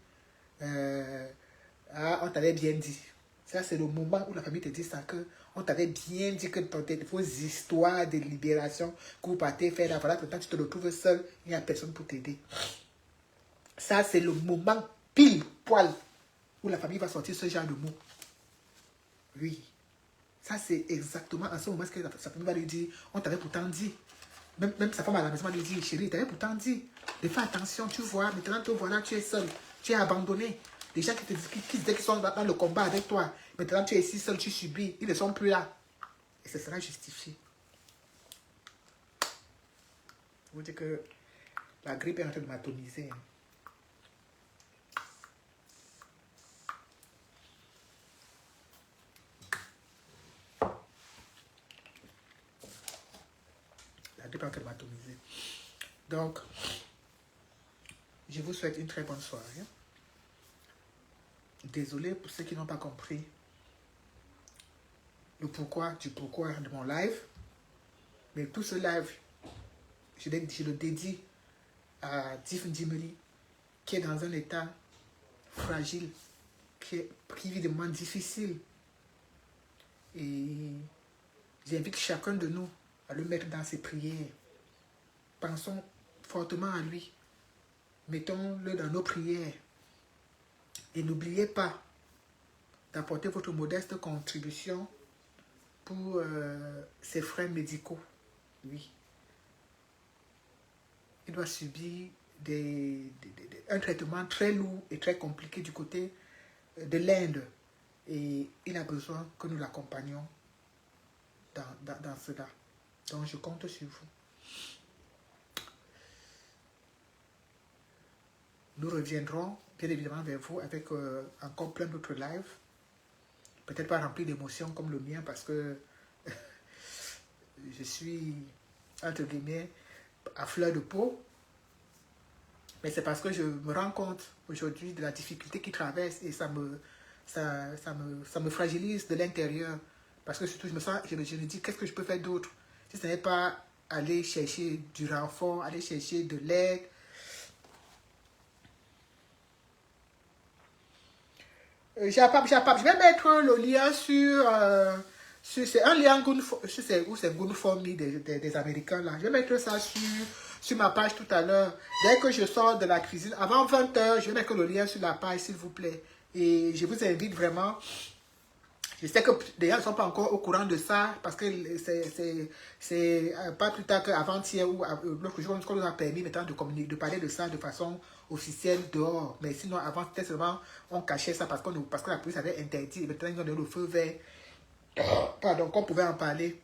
Speaker 1: ah, on t'avait bien dit. Ça c'est le moment où la famille te dit ça, que on t'avait bien dit que vos histoires de libération que vous partez faire là, voilà, maintenant tu te retrouves seul, il n'y a personne pour t'aider. Ça c'est le moment pile poil où la famille va sortir ce genre de mots. Oui. Ça c'est exactement à ce moment que sa famille va lui dire, on t'avait pourtant dit. Même sa femme à la maison lui dit, chérie, t'avais pourtant dit de faire attention, tu vois, maintenant te voilà, tu es seul, tu es abandonné. Les gens qui disaient qu'ils sont dans le combat avec toi, maintenant tu es ici seul, tu subis, ils ne sont plus là. Et ce sera justifié. Je vous dis que la grippe est en train de m'atoniser. La grippe est en train de m'atoniser. Donc, je vous souhaite une très bonne soirée. Désolé pour ceux qui n'ont pas compris le pourquoi de mon live. Mais tout ce live, je le dédie à Tiff Ndimeli, qui est dans un état fragile, qui vit des moments difficiles. Et j'invite chacun de nous à le mettre dans ses prières. Pensons fortement à lui. Mettons-le dans nos prières. Et n'oubliez pas d'apporter votre modeste contribution pour ses frais médicaux. Oui. Il doit subir un traitement très lourd et très compliqué du côté de l'Inde. Et il a besoin que nous l'accompagnions dans cela. Donc je compte sur vous. Nous reviendrons bien évidemment vers vous avec encore plein d'autres lives. Peut-être pas remplis d'émotions comme le mien parce que je suis, entre guillemets, à fleur de peau. Mais c'est parce que je me rends compte aujourd'hui de la difficulté qu'il traverse et ça me fragilise de l'intérieur. Parce que surtout, je me dis, qu'est-ce que je peux faire d'autre? Si ce n'est pas aller chercher du renfort, aller chercher de l'aide. Je vais mettre le lien sur c'est un lien c'est GoFundMe des Américains là. Je vais mettre ça sur ma page tout à l'heure. Dès que je sors de la cuisine, avant 20 h, je vais mettre le lien sur la page s'il vous plaît. Et je vous invite vraiment. Je sais que les gens ne sont pas encore au courant de ça parce que c'est pas plus tard qu'avant-hier ou l'autre jour qu'on nous a permis maintenant de parler de ça de façon officielle dehors. Mais sinon, avant, c'était seulement on cachait ça parce que la police avait interdit. Et maintenant, ils ont donné le feu vert. Pardon, qu'on pouvait en parler.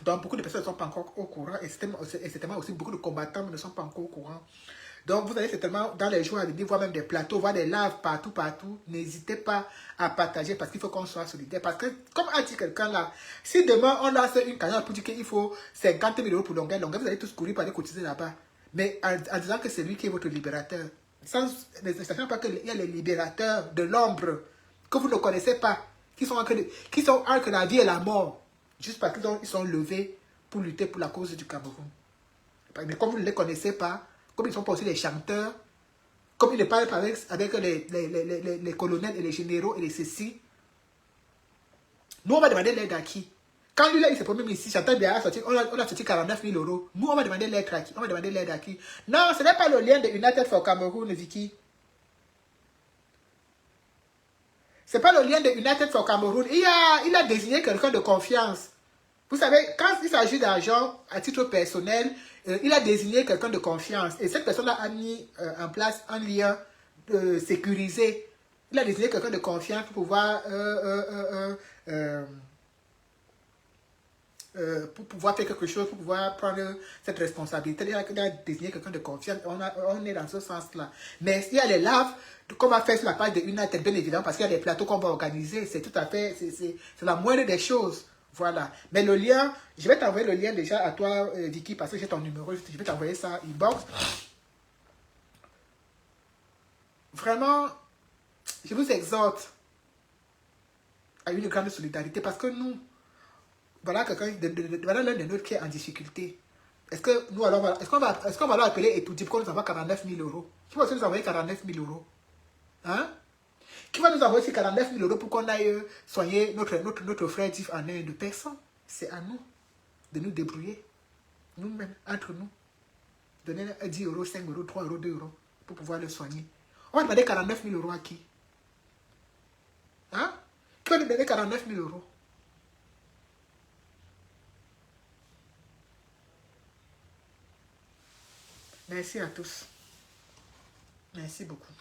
Speaker 1: Donc, beaucoup de personnes ne sont pas encore au courant et certainement aussi beaucoup de combattants ne sont pas encore au courant. Donc, vous allez certainement dans les jours à venir voir même des plateaux, voir des lives partout. N'hésitez pas à partager parce qu'il faut qu'on soit solidaire. Parce que, comme a dit quelqu'un là, si demain on lance une cagnotte pour dire qu'il faut 50 000 € pour Longueuil, vous allez tous courir pour aller cotiser là-bas. Mais en disant que c'est lui qui est votre libérateur. Ne sachant pas qu'il y a les libérateurs de l'ombre que vous ne connaissez pas, qui sont entre la vie et la mort, juste parce qu'ils sont levés pour lutter pour la cause du Cameroun. Mais comme vous ne les connaissez pas, comme ils ne sont pas aussi les chanteurs, comme ils ne parlent pas avec les colonels et les généraux et les ceci, nous on va demander l'aide à qui? Quand lui là il s'est promis ici, Chantal Biara a sorti, on a sorti 49 000 €. Nous on va demander l'aide à qui? On va demander l'aide à qui? Non, ce n'est pas le lien de United for Cameroun, Vicky. Ce n'est pas le lien de United for Cameroun. Il a désigné quelqu'un de confiance. Vous savez, quand il s'agit d'argent à titre personnel, il a désigné quelqu'un de confiance. Et cette personne-là a mis en place un lien sécurisé. Il a désigné quelqu'un de confiance pour pouvoir faire quelque chose, pour pouvoir prendre cette responsabilité. Il a désigné quelqu'un de confiance. On est dans ce sens-là. Mais il y a les lives qu'on va faire sur la page de United, bien évidemment, parce qu'il y a des plateaux qu'on va organiser. C'est tout à fait, c'est la moindre des choses. Voilà. Mais le lien, je vais t'envoyer le lien déjà à toi, Vicky, parce que j'ai ton numéro. Je vais t'envoyer ça inbox. Vraiment, je vous exhorte à une grande solidarité parce que nous, voilà quelqu'un, voilà l'un de nôtres qui est en difficulté. Est-ce que nous alors, est-ce qu'on va l'appeler et tout dire qu'on nous envoie 49 000 euros? Qui va nous envoyer 49 000 euros? Hein? Qui va nous envoyer ces 49 000 euros pour qu'on aille soigner notre frère Div en Inde? Personne. C'est à nous de nous débrouiller. Nous-mêmes, entre nous. Donner 10 euros, 5 euros, 3 euros, 2 euros pour pouvoir le soigner. On va demander 49 000 euros à qui? Hein? Qui va nous donner 49 000 euros? Merci à tous. Merci beaucoup.